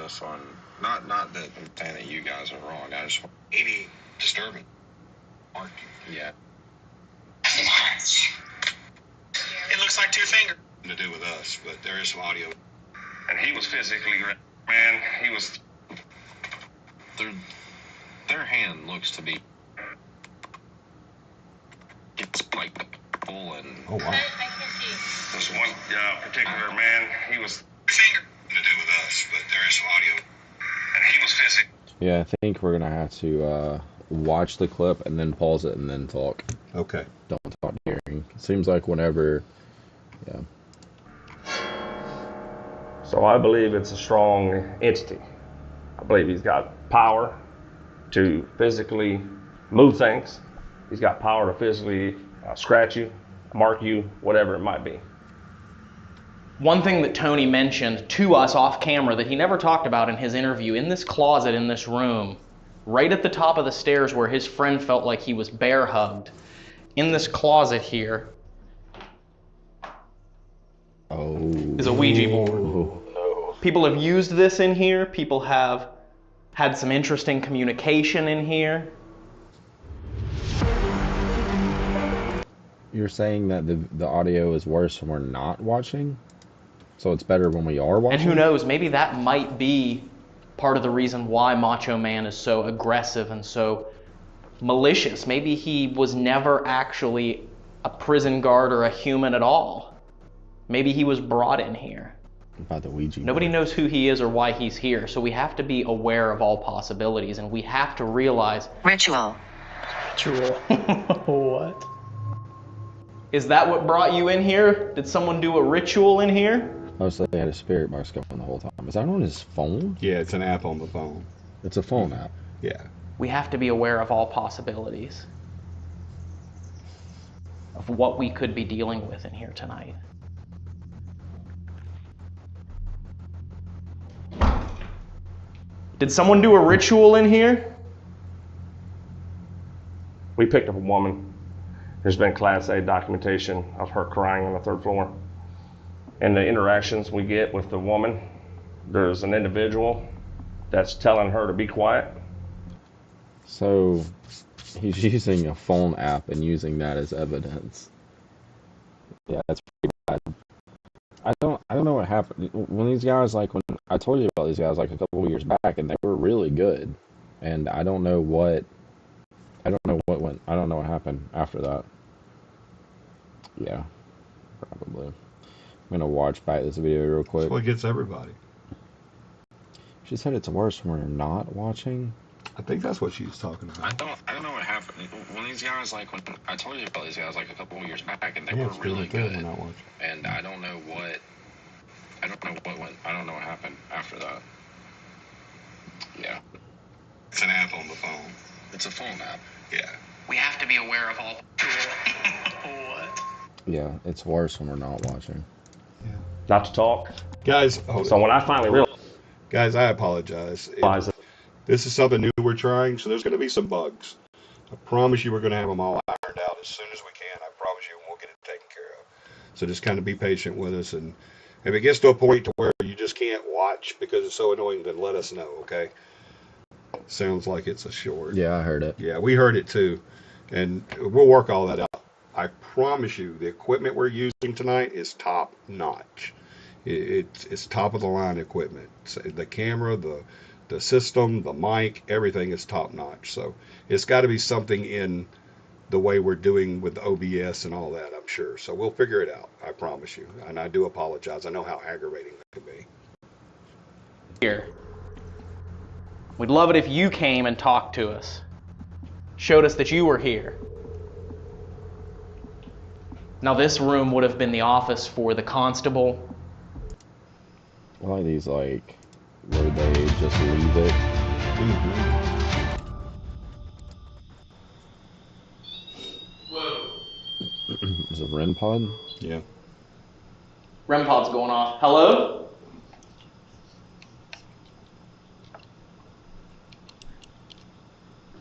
stuff on. Not that I'm saying that you guys are wrong. I just want any disturbance. Yeah. It looks like two fingers. To do with us, but there is some audio. And he was physically, man. He was. Their hand looks to be. It's like pulling. Oh wow. I can see. There's one particular man. He was finger to do with us, but there is some audio. And he was physically. Yeah, I think we're gonna have to watch the clip and then pause it and then talk. Okay. Don't talk during. It seems like whenever, yeah. So I believe it's a strong entity. I believe he's got power to physically move things. He's got power to physically scratch you, mark you, whatever it might be. One thing that Tony mentioned to us off camera that he never talked about in his interview, in this closet in this room, right at the top of the stairs where his friend felt like he was bear hugged, in this closet here is a Ouija board. People have used this in here. People have had some interesting communication in here. You're saying that the audio is worse when we're not watching? So it's better when we are watching? And who knows, maybe that might be part of the reason why Macho Man is so aggressive and so malicious. Maybe he was never actually a prison guard or a human at all. Maybe he was brought in here. By the Ouija. Nobody knows who he is or why he's here, so we have to be aware of all possibilities, and we have to realize... Ritual. Ritual. What? Is that what brought you in here? Did someone do a ritual in here? Mostly they had a spirit box going the whole time. Is that on his phone? Yeah, it's an app on the phone. It's a phone app. Yeah. We have to be aware of all possibilities of what we could be dealing with in here tonight. Did someone do a ritual in here? We picked up a woman. There's been Class A documentation of her crying on the third floor. And the interactions we get with the woman, there's an individual that's telling her to be quiet. So he's using a phone app and using that as evidence. Yeah, that's pretty bad. I don't know what happened when these guys, like, when I told you about these guys like a couple of years back, and they were really good, and I don't know what what happened after that. Yeah, probably. I'm gonna watch back this video real quick. That's what gets everybody. She said it's worse when we're not watching. I think that's what she's talking about. I don't know what happened when these guys, like, when I told you about these guys like a couple of years back, and they were really good. When I watch. And I don't know what happened after that. Yeah. It's an app on the phone. It's a phone app. Yeah. We have to be aware of all. What? Yeah, it's worse when we're not watching. Yeah. Not to talk. Guys, so when I finally realized... Guys, I apologize. This is something new we're trying, so there's going to be some bugs. I promise you we're going to have them all ironed out as soon as we can. I promise you we'll get it taken care of. So just kind of be patient with us, and if it gets to a point to where you just can't watch because it's so annoying, then let us know, okay? Sounds like it's a short. Yeah, I heard it. Yeah, we heard it too, and we'll work all that out. I promise you the equipment we're using tonight is top notch. It's top of the line equipment. So the camera, the system, the mic, everything is top notch. So it's got to be something in the way we're doing with the OBS and all that, I'm sure. So we'll figure it out, I promise you. And I do apologize. I know how aggravating that can be. Here. We'd love it if you came and talked to us. Showed us that you were here. Now this room would have been the office for the constable. I like these, like, where they just leave it. Whoa. Is it REM pod? Yeah. REM pod's going off. Hello?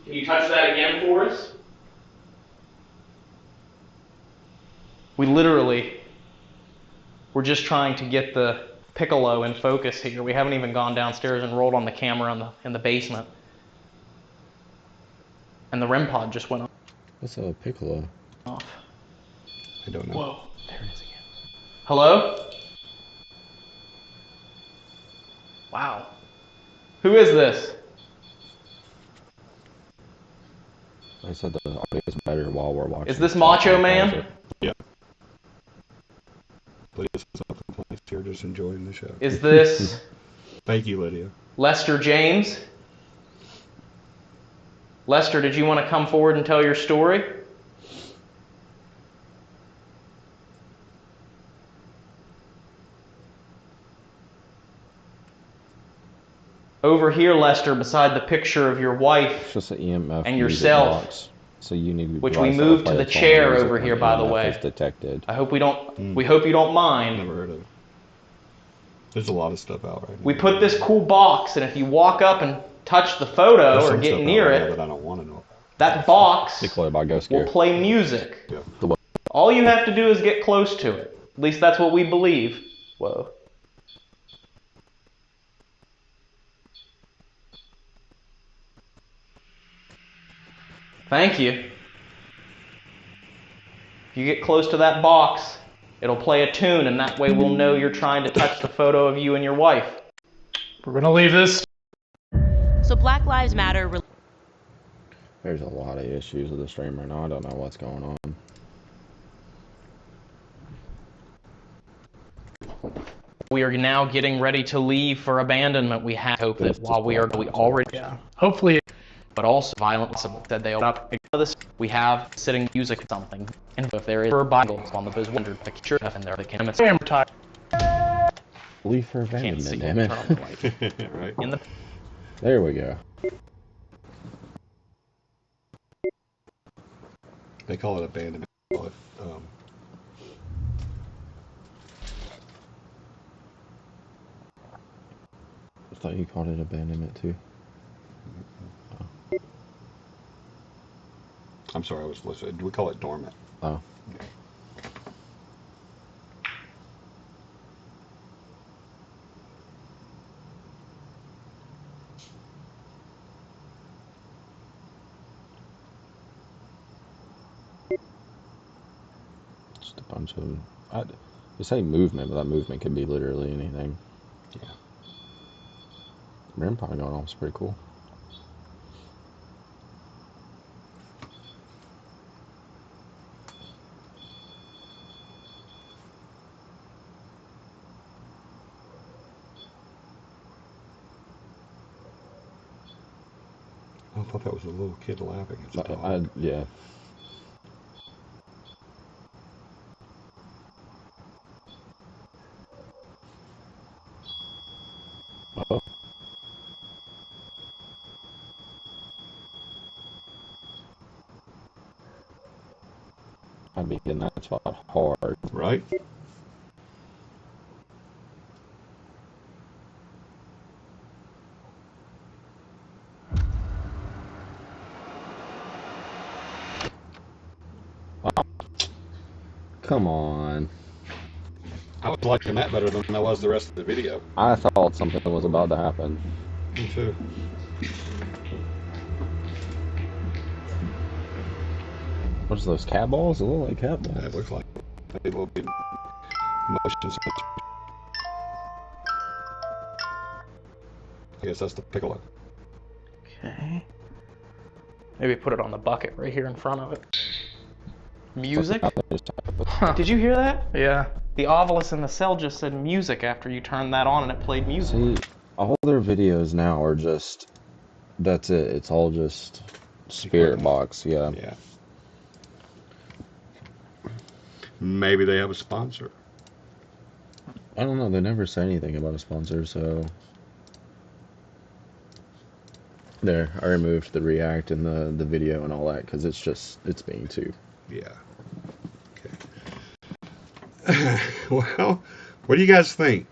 Can you touch that again for us? We literally were just trying to get the Piccolo in focus here. We haven't even gone downstairs and rolled on the camera in the basement. And the REM pod just went off. What's a Piccolo? I don't know. Whoa. There it is again. Hello? Wow. Who is this? I said the audio is better while we're watching. Is this Macho Man? Yeah. Lydia's up in place here, just enjoying the show. Is this Thank you, Lydia. Lester James? Lester, did you want to come forward and tell your story? Over here, Lester, beside the picture of your wife It's just an EMF and music yourself, box. So you need which we moved to the chair over here, by the way. Is detected. I hope we don't. We hope you don't mind. Never heard of it. There's a lot of stuff out right now. We put this cool box, and if you walk up and touch the photo There's or some get stuff near out right now it, that I don't want to know. that box Declared by Ghost will Gear. play music. Yeah. All you have to do is get close to it. At least that's what we believe. Whoa. Thank you. If you get close to that box, it'll play a tune, and that way we'll know you're trying to touch the photo of you and your wife. We're gonna leave this. So Black Lives Matter. There's a lot of issues with the stream right now. I don't know what's going on. We are now getting ready to leave for abandonment. We hope that while we already, Yeah. Hopefully. but also violence that they open up. This we have sitting music or something, and if there is a Bible on the Biz Wondered picture in there, they can. Leave for Can't see abandonment, damn it. Turn on the light. Right. In the There we go. They call it abandonment. But, I thought you called it abandonment too. I'm sorry, I was listening. We call it dormant. Oh. Just a bunch of. You say movement, but that movement could be literally anything. Yeah. REM pod going on was pretty cool. I thought that was a little kid laughing at the top. Yeah. Oh. I'd be hitting that spot hard. Right? Come on. I was liking that better than I was the rest of the video. I thought something was about to happen. Me too. What's those cat balls? It look like cat balls. It looks like a little bit motion sensor. I guess that's the Piccolo. Okay. Maybe put it on the bucket right here in front of it. Music? Huh. Did you hear that? Yeah. The Ovilus in the cell just said music after you turned that on and it played music. See, all their videos now are just. That's it. It's all just spirit box. Yeah. Yeah. Maybe they have a sponsor. I don't know. They never say anything about a sponsor, so. There, I removed the react and the video and all that because it's being too. Yeah. Okay. Well, what do you guys think?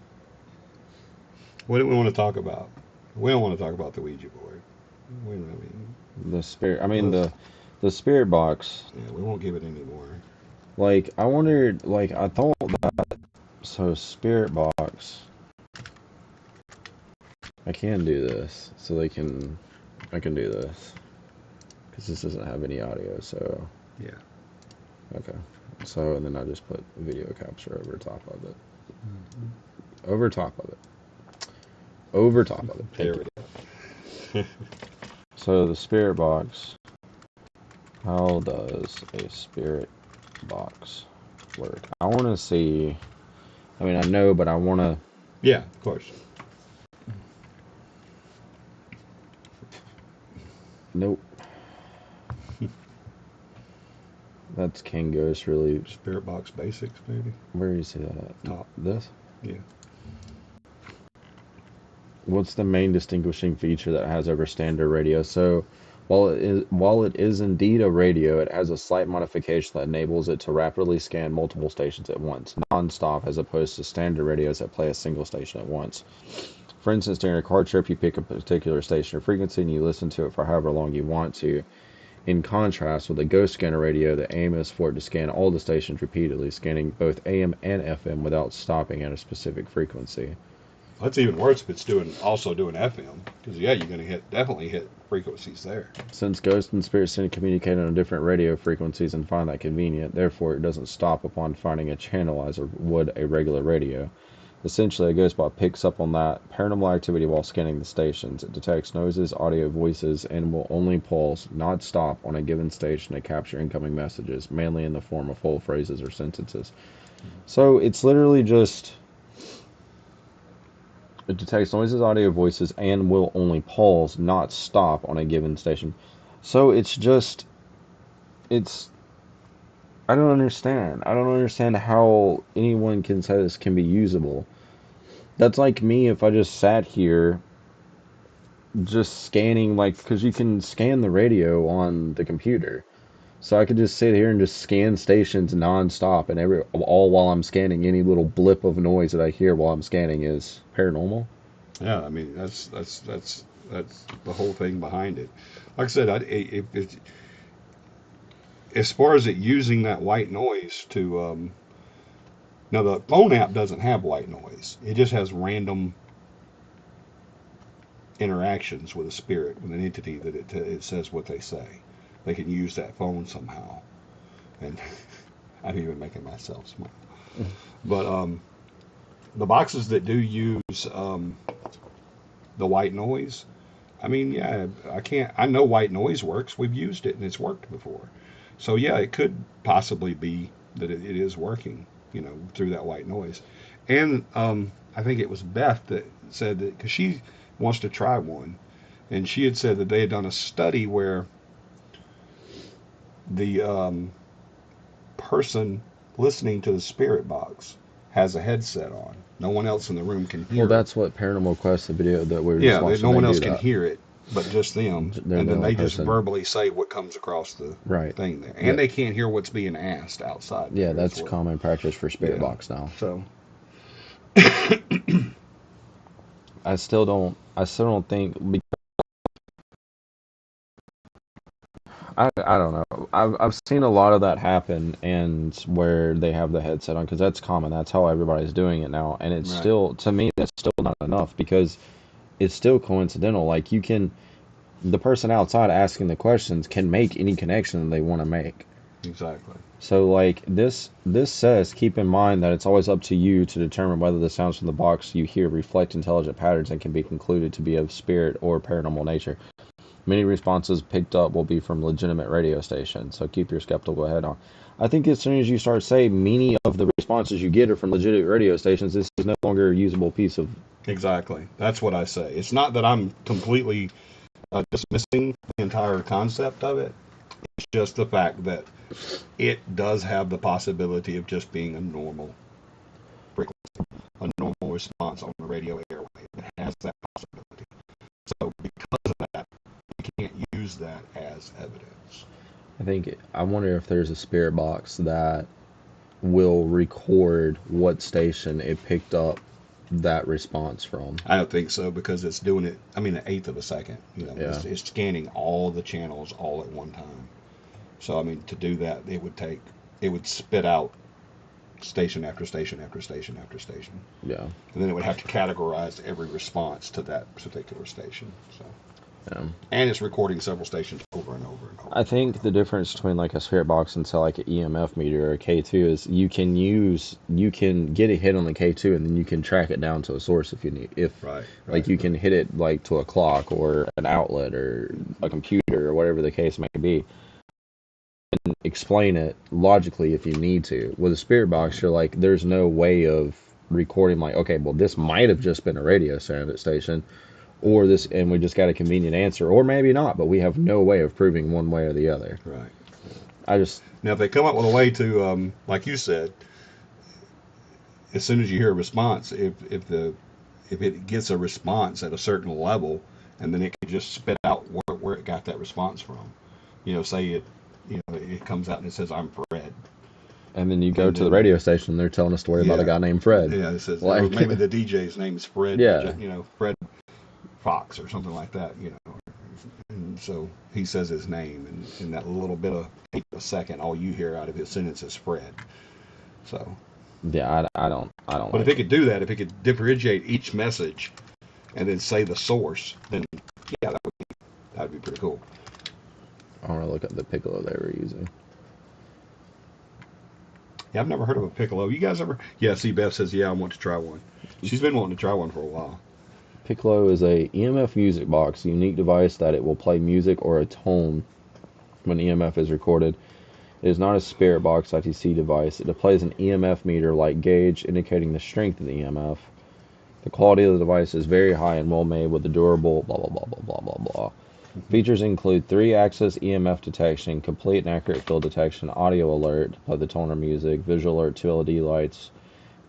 What do we want to talk about? We don't want to talk about the Ouija board. The spirit. I mean the spirit box. Yeah, we won't give it any more. Like I wondered. Like I thought that. So spirit box. I can do this, so I can do this. Because this doesn't have any audio, so... Yeah. Okay. So, and then I just put video capture over top of it. Mm-hmm. Over top of it. Over top of it. There we go. So, the spirit box. How does a spirit box work? I want to see... I mean, I know, but I want to... Yeah, of course. Nope. That's King Ghost, really. Spirit box basics, maybe. Where do you see that at? Top. This? Yeah. What's the main distinguishing feature that it has over standard radio? So, while it is indeed a radio, it has a slight modification that enables it to rapidly scan multiple stations at once, non-stop, as opposed to standard radios that play a single station at once. For instance, during a car trip, you pick a particular station or frequency and you listen to it for however long you want to. In contrast, with a ghost scanner radio, the aim is for it to scan all the stations repeatedly, scanning both AM and FM without stopping at a specific frequency. That's even worse if it's also doing FM, because yeah, you're going to definitely hit frequencies there. Since ghosts and spirits tend to communicate on different radio frequencies and find that convenient, therefore it doesn't stop upon finding a channel as it would a regular radio. Essentially, a ghost bot picks up on that paranormal activity while scanning the stations. It detects noises, audio, voices, and will only pulse, not stop, on a given station to capture incoming messages, mainly in the form of full phrases or sentences. So it's literally just... It detects noises, audio, voices, and will only pause, not stop, on a given station. So it's just... It's... I don't understand. I don't understand how anyone can say this can be usable. That's like me if I just sat here just scanning, like, because you can scan the radio on the computer. So I could just sit here and just scan stations non-stop, and all while I'm scanning, any little blip of noise that I hear while I'm scanning is paranormal. Yeah, I mean that's the whole thing behind it. Like I said, as far as it using that white noise to now the phone app doesn't have white noise. It just has random interactions with a spirit, with an entity that it says what they say. They can use that phone somehow, and I'm even making myself smile. But the boxes that do use the white noise, I mean, yeah, I know white noise works. We've used it and it's worked before. So yeah, it could possibly be that it is working, through that white noise. And I think it was Beth that said that, because she wants to try one, and she had said that they had done a study where the person listening to the spirit box has a headset on. No one else in the room can hear. Well, that's what Paranormal Quest, the video that we were just watching. No one else can hear it, but just them. And then they just verbally say what comes across the thing there. And they can't hear what's being asked outside. Yeah, that's common practice for spirit box now. So I still don't think, because I don't know. I've seen a lot of that happen, and where they have the headset on, because that's common. That's how everybody's doing it now, and it's still, to me, that's still not enough, because it's still coincidental. Like, the person outside asking the questions can make any connection they want to make. Exactly. So, like, this says, keep in mind that it's always up to you to determine whether the sounds from the box you hear reflect intelligent patterns and can be concluded to be of spirit or paranormal nature. Many responses picked up will be from legitimate radio stations, so keep your skeptical head on. I think as soon as you start saying many of the responses you get are from legitimate radio stations, this is no longer a usable piece of... Exactly. That's what I say. It's not that I'm completely dismissing the entire concept of it. It's just the fact that it does have the possibility of just being a normal frequency, a normal response on the radio airwave. It has that possibility. So because of that, we can't use that as evidence. I wonder if there's a spirit box that will record what station it picked up that response from. I don't think so, because it's doing it, an eighth of a second. It's scanning all the channels all at one time. So, to do that, it would spit out station after station after station after station. Yeah. And then it would have to categorize every response to that particular station. So. Yeah. And it's recording several stations over and over and over. I think the difference between like a spirit box and say like an EMF meter or a K2 is you can get a hit on the K2 and then you can track it down to a source if you need. Like you can hit it like to a clock or an outlet or a computer or whatever the case may be. And explain it logically if you need to. With a spirit box, you're like, there's no way of recording like, okay, well this might have just been a radio station. Or this, and we just got a convenient answer, or maybe not, but we have no way of proving one way or the other. Right. Now, if they come up with a way to, like you said, as soon as you hear a response, if it gets a response at a certain level, and then it can just spit out where it got that response from. Say it comes out and it says, "I'm Fred." And then you go to the radio station, and they're telling a story about a guy named Fred. Yeah, it says maybe the DJ's name is Fred. Yeah. Fred Fox or something like that, And so he says his name, and in that little bit of a second, all you hear out of his sentence is Fred. So. Yeah, I don't. But if it could do that, if it could differentiate each message, and then say the source, then yeah, that'd be pretty cool. I want to look at the piccolo they were using. Yeah, I've never heard of a piccolo. You guys ever? Yeah, see, Beth says, yeah, I want to try one. She's been wanting to try one for a while. Piccolo is a EMF music box, a unique device that it will play music or a tone when EMF is recorded. It is not a spirit box ITC device. It displays an EMF meter-like gauge indicating the strength of the EMF. The quality of the device is very high and well made with a durable blah blah blah blah blah blah blah. Features include 3-axis EMF detection, complete and accurate field detection, audio alert, play the tone or music, visual alert, 2 LED lights,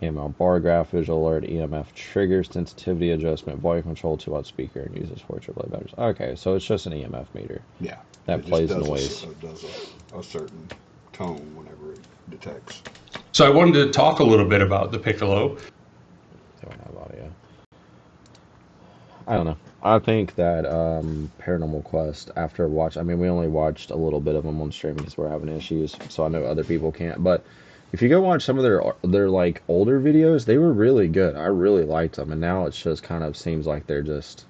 EMF bar graph, visual alert, EMF trigger, sensitivity adjustment, volume control, 2-watt speaker, and uses for AAA batteries. Okay, so it's just an EMF meter. Yeah. That plays noise. It does a certain tone whenever it detects. So I wanted to talk a little bit about the piccolo. Don't have audio. I don't know. I think that Paranormal Quest, after watch, I mean, we only watched a little bit of them on stream because we're having issues, so I know other people can't. But if you go watch some of their like older videos, they were really good. I really liked them, and now it's just kind of seems like they're just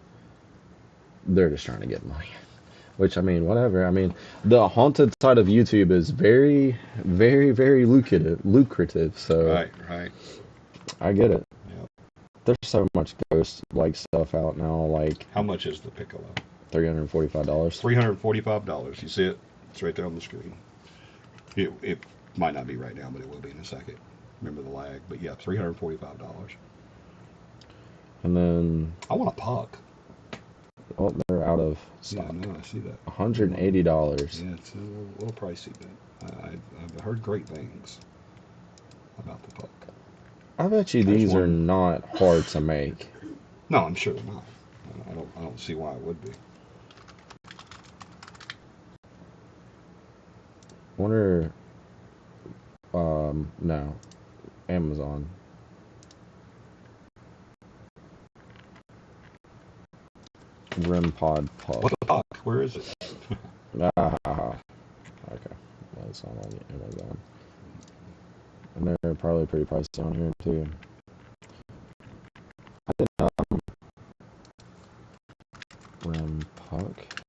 trying to get money. Which, I mean, whatever. I mean, the haunted side of YouTube is very, very, very lucrative. So right. I get it. There's so much ghost like stuff out now. Like, how much is the piccolo? $345. $345. You see it? It's right there on the screen. It might not be right now, but it will be in a second. Remember the lag, but yeah, $345. And then I want a puck. Oh, they're out of stock. Yeah, no, I see that. $180. Yeah, it's a little pricey, but I've heard great things about the puck. I bet you these are not hard to make. No, I'm sure they're not. I don't see why it would be. Wonder. No, Amazon. REM pod puck. What the fuck? Where is it? Okay, that's not on Amazon. And they're probably pretty pricey on here too. I didn't REM puck.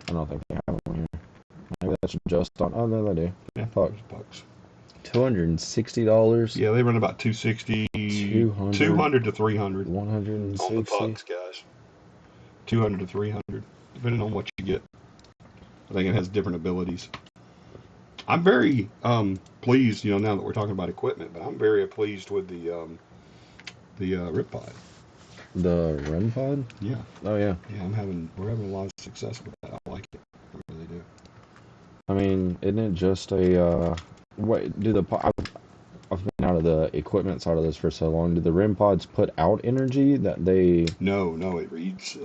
I don't think they have one here. Maybe that's just on. Oh, no, they do. Yeah, pucks. $260. Yeah, they run about $260. 200 to 300. 160. On the pucks, guys. 200 to 300, depending on what you get. I think it has different abilities. I'm very pleased, now that we're talking about equipment, but I'm very pleased with the RIP pod. The REM pod? Yeah. Oh yeah. Yeah, we're having a lot of success with that. I like it. I really do. I mean, isn't it just a I've been out of the equipment side of this for so long. Do the REM pods put out energy that they? No, it reads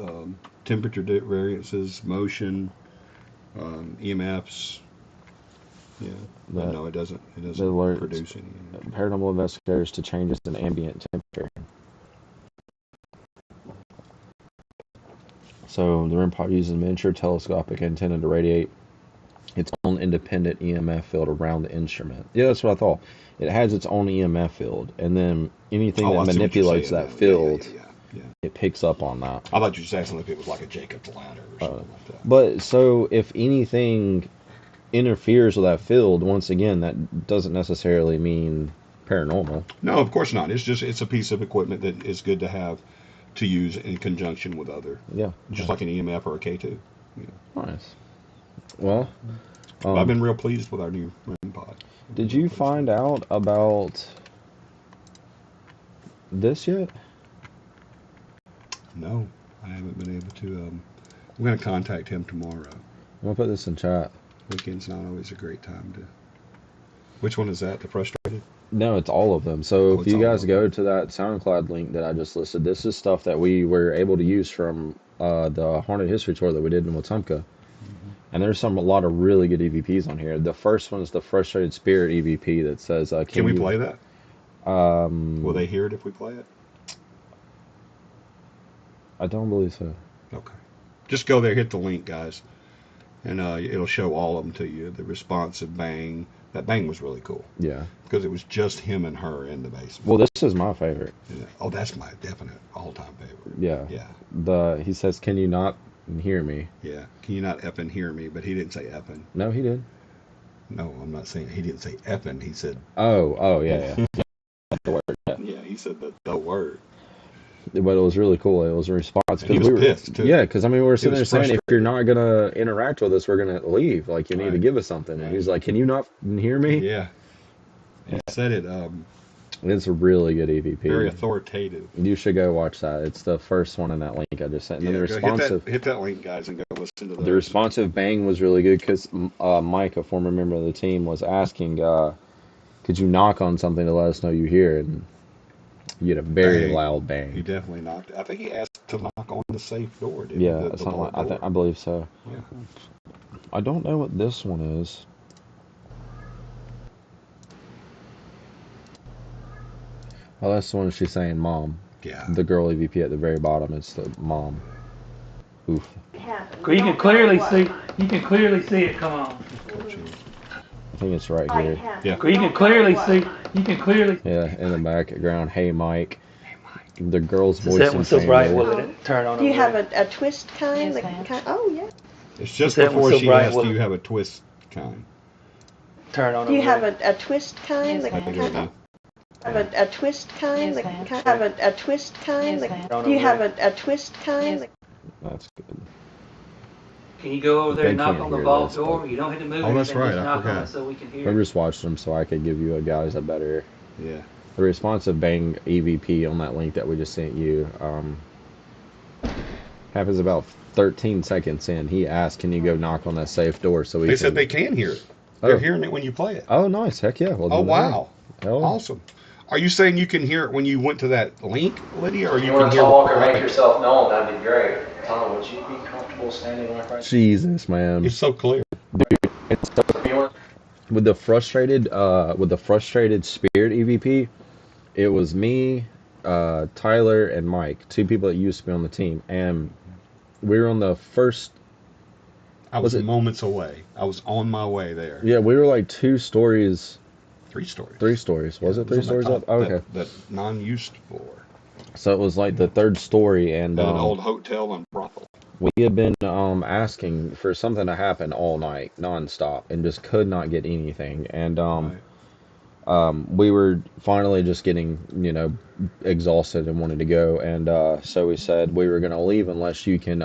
temperature variances, motion, EMFs. Yeah. No, it doesn't. It doesn't produce any energy. Paranormal investigators to changes in ambient temperature. So the REM pod uses a miniature telescopic antenna to radiate its own independent EMF field around the instrument. Yeah, that's what I thought. It has its own EMF field, and then anything that manipulates that field, it picks up on that. I thought you were just asking if it was like a Jacob's ladder or something like that. But so if anything interferes with that field, once again, that doesn't necessarily mean paranormal. No, of course not. It's a piece of equipment that is good to have to use in conjunction with other. Yeah. Just like an EMF or a K2. Yeah. Nice. Well, I've been real pleased with our new REM pod. Did you find out about this yet? No, I haven't been able to. I'm going to contact him tomorrow. I'm going to put this in chat. Weekend's not always a great time to. Which one is that? The frustrated? No, it's all of them. So if you guys go to that SoundCloud link that I just listed, this is stuff that we were able to use from the Haunted History Tour that we did in Wetumpka. And there's a lot of really good EVPs on here. The first one is the Frustrated Spirit EVP that says, can we play that? Will they hear it if we play it? I don't believe so. Okay. Just go there, hit the link, guys. And it'll show all of them to you. The responsive bang. That bang was really cool. Yeah. Because it was just him and her in the basement. Well, this is my favorite. Yeah. Oh, that's my definite all-time favorite. Yeah. Yeah. He says, "Can you not hear me?" Yeah. Can you not effing hear me? But he didn't say effing. No, he did. No, I'm not saying he didn't say effing. He said. Oh, yeah. The word, yeah, he said the word. But it was really cool. It was a response. He was pissed too. Yeah, because I mean, we were sitting there saying, if you're not gonna interact with us, we're gonna leave. Like, you need to give us something. And he's like, "Can you not hear me?" Yeah. He said it. It's a really good EVP. Very authoritative. You should go watch that. It's the first one in that link I just sent. And Yeah, the responsive. hit that link, guys, and go listen to The responsive bang was really good because Mike, a former member of the team, was asking, "Could you knock on something to let us know you hear?" And you had a very loud bang. He definitely knocked. I think he asked to knock on the safe door. Didn't Yeah, he? something like, I believe so. Yeah. I don't know what this one is. Oh, that's the one she's saying, "Mom." Yeah. The girl EVP at the very bottom. It's the mom. Oof. You can clearly see. You can clearly see it. Come on. I think it's right here. Yeah. You can clearly see. You can clearly. Yeah, in the background. "Hey, Mike." The girl's Is voice. that one so bright? Will it turn on? Do you have a twist kind? Oh, yeah. It's just before she asked, "Do you have a twist kind?" Turn on. Do you have a twist kind? I think it is. Have a twist kind? Have a twist kind? Do you have a twist kind? That's good. Can you go over there They and knock can't on the hear vault this, door? but- You don't hit the move. Oh, that's anything, right, just I knock on forgot. it so we can hear. I just watched them so I could give you guys a better. Yeah. The responsive bang EVP on that link that we just sent you happens about 13 seconds in. He asked, "Can you go knock on that safe door?" So we They said they can hear it. They're hearing it when you play it. Oh, nice. Heck yeah. Well, Oh, wow. Hell. Awesome. Are you saying you can hear it when you went to that link, Lydia, or If you you can want to hear talk or it? make yourself known, that'd be great. Tom, would you be comfortable standing like right Jesus, man. It's so clear. Dude, it's so with the frustrated spirit EVP, it was me, Tyler, and Mike, two people that used to be on the team, and we were on the first. I was moments away. I was on my way there. Yeah, we were like 2 stories. 3 stories. 3 stories. Was it 3 on stories that up? top, Oh, okay. That non-used floor. So it was like the 3rd story, and An old hotel and brothel. we had been asking for something to happen all night, nonstop, and just could not get anything. And we were finally just getting, exhausted and wanted to go. And so we said we were going to leave unless you can,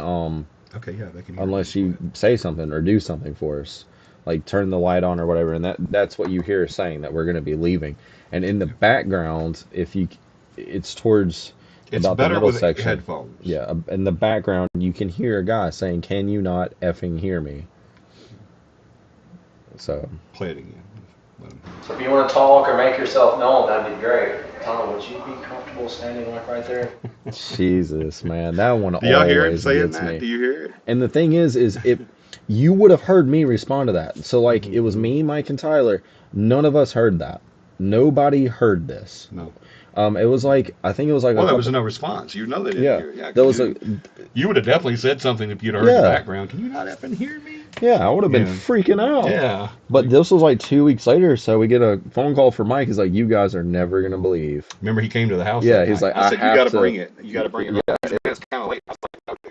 Okay, yeah, they can hear unless you say something or do something for us, like turn the light on or whatever. And that's what you hear us saying, that we're going to be leaving. And in the background, it's towards It's about better the middle with section. headphones. Yeah, in the background, you can hear a guy saying, "Can you not effing hear me?" So play it again. So if you want to talk or make yourself known, that'd be great. Tom, would you be comfortable standing like right there? Jesus, man, that one Do y'all hear him always saying gets that? me. Do you hear it? And the thing is if you would have heard me respond to that. So like it was me, Mike, and Tyler. None of us heard that. Nobody heard this. No. It was like, I think it was like Well, a there was couple, no response. You know they didn't yeah, hear it. Yeah, there was you would have definitely said something if you'd heard the Yeah. background. Can you not effing hear me? yeah, I would have been Yeah. freaking out. Yeah. But this was like 2 weeks later, so we get a phone call from Mike. He's like, "You guys are never gonna believe." Remember, he came to the house. Yeah, that he's night. like, I said, I you got have to to bring it. You got to bring it. Yeah, Right. It's kind of late. I was like, okay.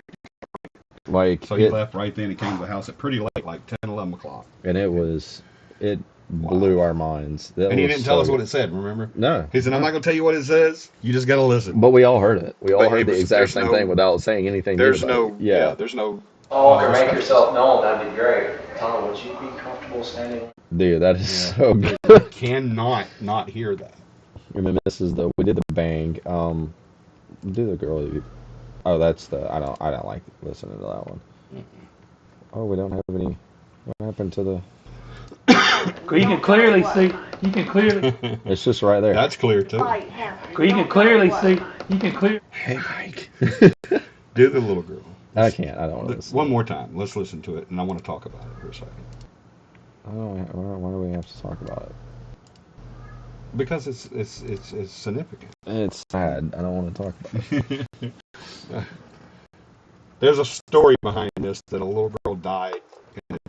Like So he it, left right then. He came to the house at pretty late, like 10, 11 o'clock. and it blew our minds. That And he was didn't tell us so what good. it said, remember? No. He said, I'm not going to tell you what it says. You just got to listen. But we all heard it. We all But heard it the was- exact there's same no- thing without saying anything. new There's about no, it. Yeah. there's no. Talk or make disrespect. yourself known, that'd be great. Tom, would you be comfortable standing? Dude, that is so You good. cannot not hear that. And then this is we did the bang. Do the girl. Oh, that's I don't like listening to that one. Oh, we don't have any. What happened to the? You can clearly see. You can clearly. It's just right there. That's clear too. You can clearly see. You can clear. Hey, Mike. Do the little girl. I can't. I don't want to listen. One more time. Let's listen to it, and I want to talk about it for a second. Why do we have to talk about it? Because it's significant. It's sad. I don't want to talk about it. There's a story behind this that a little girl died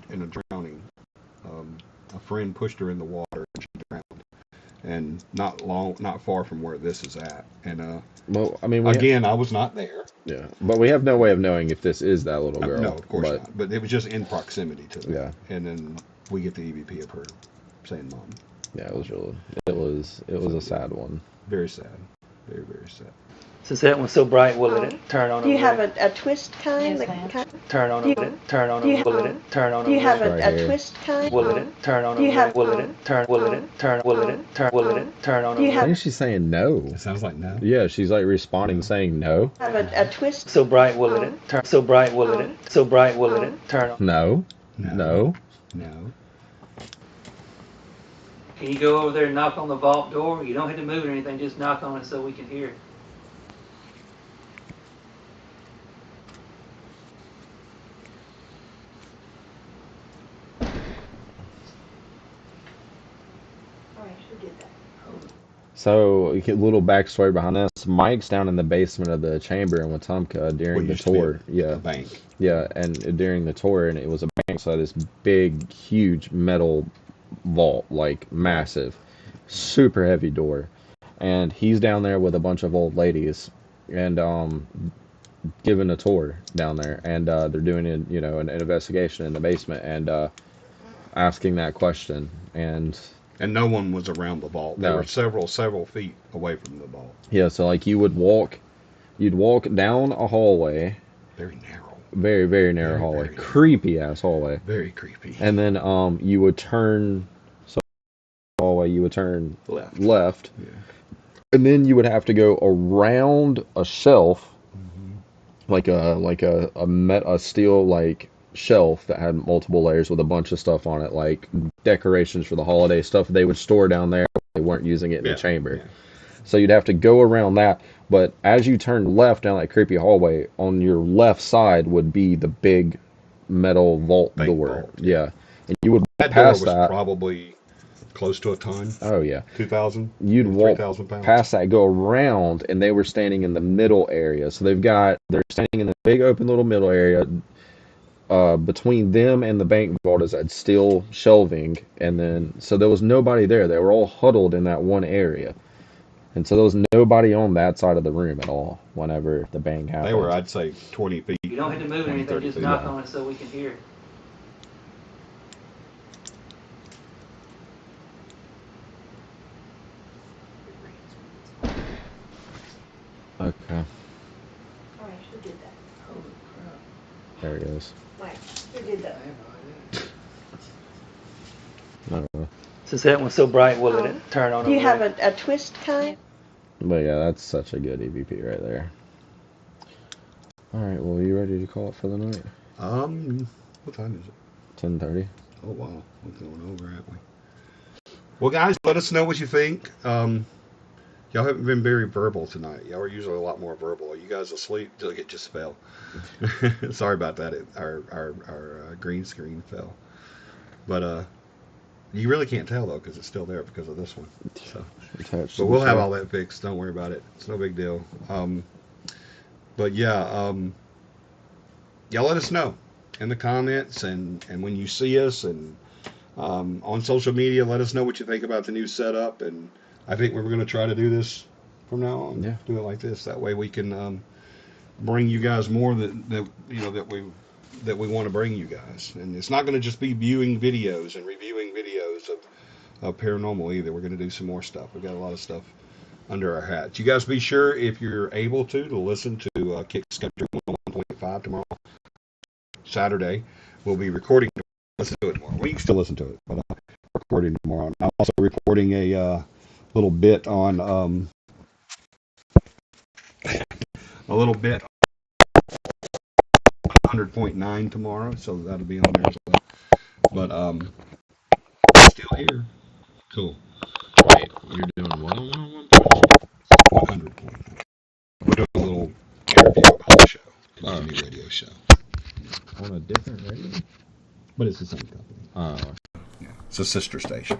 in a drowning. A friend pushed her in the water and she drowned. And not far from where this is at. And Well, I mean, I was not there. Yeah, but we have no way of knowing if this is that little girl. No, of course not. But it was just in proximity to it. Yeah. And then we get the EVP of her saying mom. Yeah, it was a sad one. Very sad. Very, very sad. Since that one's so bright, will it turn on? Do you over have a twist kind? Yes, Like, ma'am. Turn on do you- over it. Turn on do you over. Will have- it turn on Do you over? have Right a here. twist kind? Will it turn on Do you over? have- Will it turn? Will it turn? Will it turn? Will it turn on Do you over? I have- think she's saying no. It sounds like no. Yeah, she's like responding saying no. Have a twist? So bright, will it turn? So bright, will it? So bright, will it turn on? No. No. No. Can you go over there and knock on the vault door? You don't have to move or anything. Just knock on it so we can hear it. So, a little backstory behind this. Mike's down in the basement of the chamber in Wetumpka during What the used to be tour. Yeah. A bank. Yeah, and during the tour, and it was a bank, so this big, huge metal vault, like massive, super heavy door. And he's down there with a bunch of old ladies, and giving a tour down there, and they're doing an investigation in the basement, and asking that question, and no one was around the vault. They No. were several feet away from the vault. yeah, so like you'd walk down a hallway, Very narrow. very very narrow Very, hallway, very narrow. creepy ass hallway, Very creepy. and then you would turn left, Yeah. and then you would have to go around a shelf, like a steel like shelf that had multiple layers with a bunch of stuff on it, like decorations for the holiday stuff they would store down there. They weren't using it in the chamber. Yeah. So you'd have to go around that, but as you turned left down that creepy hallway, on your left side would be the big metal vault Bank door. vault. Yeah. And you would That door pass was that. probably close to a ton. Oh yeah. 2,000. You'd walk 3,000 pounds. past that, go around, and they were standing in the middle area. So they're standing in the big open little middle area. Between them and the bank vault is that steel shelving, and then so there was nobody there. They were all huddled in that one area, and so there was nobody on that side of the room at all whenever the bang happened. They were, I'd say, 20 feet. You don't have to move or 20, anything. 30 Just feet. knock on it so we can hear it. Okay, Alright, who did that? there it is. Mike, who did that? No. Since that one's so bright, will it turn on? Do you over? have a twist kind? But yeah, that's such a good EVP right there. All right, well, you ready to call it for the night? What time is it? 10:30. Oh wow, we're going over, aren't we? Well, guys, let us know what you think. Y'all haven't been very verbal tonight. Y'all are usually a lot more verbal. Are you guys asleep? Did it just fell? Sorry about that. Our green screen fell. But You really can't tell though because it's still there because of this one. So, Attached but to we'll the have chair. all that fixed. Don't worry about it. It's no big deal. But yeah, y'all let us know in the comments and when you see us and on social media. Let us know what you think about the new setup. And I think we're going to try to do this from now on. Yeah. Do it like this. That way we can bring you guys more that you know that we want to bring you guys. And it's not going to just be viewing videos and reviewing videos of paranormal either. We're going to do some more stuff. We've got a lot of stuff under our hats. You guys be sure if you're able to listen to Kick Skeptic 101.5 tomorrow, Saturday. We'll be recording. Listen to it tomorrow. We can still listen to it, but recording tomorrow. I'm also recording a little bit on a little bit 100.9 tomorrow, so that'll be on there as well. But still here. Cool. Wait, you're doing what on 100.9. We're doing a little interview about the show, about the new radio show. on a different radio? But it's the same company. Oh. Yeah, it's a sister station.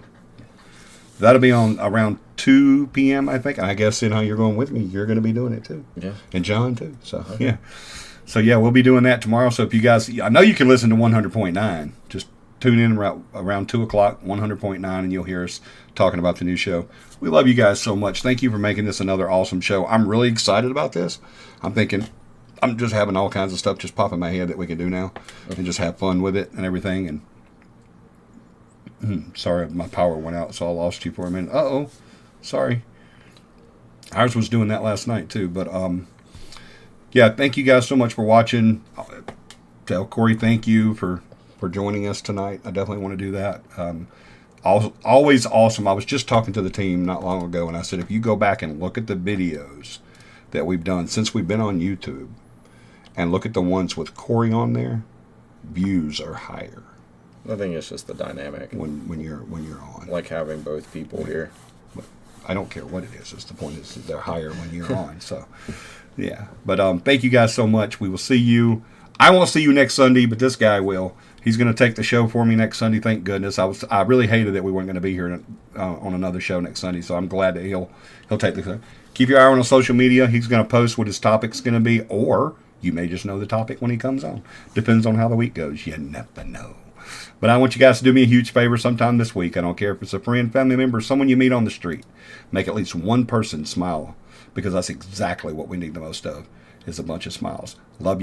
That'll be on around 2 p.m. I think. And I guess you're going with me. You're going to be doing it too. Yeah. And John too. So yeah. So yeah, we'll be doing that tomorrow. So if you guys, I know you can listen to 100.9. Just tune in around 2 o'clock, 100.9, and you'll hear us talking about the new show. We love you guys so much. Thank you for making this another awesome show. I'm really excited about this. I'm just having all kinds of stuff just pop in my head that we can do now and just have fun with it and everything. And sorry, my power went out, so I lost you for a minute. Uh-oh. Sorry. Ours was doing that last night, too. But, yeah, thank you guys so much for watching. Tell Corey thank you for joining us tonight. I definitely want to do that. Always awesome. I was just talking to the team not long ago, and I said, if you go back and look at the videos that we've done since we've been on YouTube and look at the ones with Corey on there, views are higher. I think it's just the dynamic when you're on, like having both people here. But I don't care what it is. It's the point is they're higher when you're on. So yeah. But thank you guys so much. We will see you. I won't see you next Sunday, but this guy will. He's going to take the show for me next Sunday. Thank goodness. I really hated that we weren't going to be here on another show next Sunday. So I'm glad that he'll take the show. Keep your eye on social media. He's going to post what his topic's going to be, or you may just know the topic when he comes on. Depends on how the week goes. You never know. But I want you guys to do me a huge favor sometime this week. I don't care if it's a friend, family member, someone you meet on the street. Make at least one person smile, because that's exactly what we need the most of, is a bunch of smiles. Love you.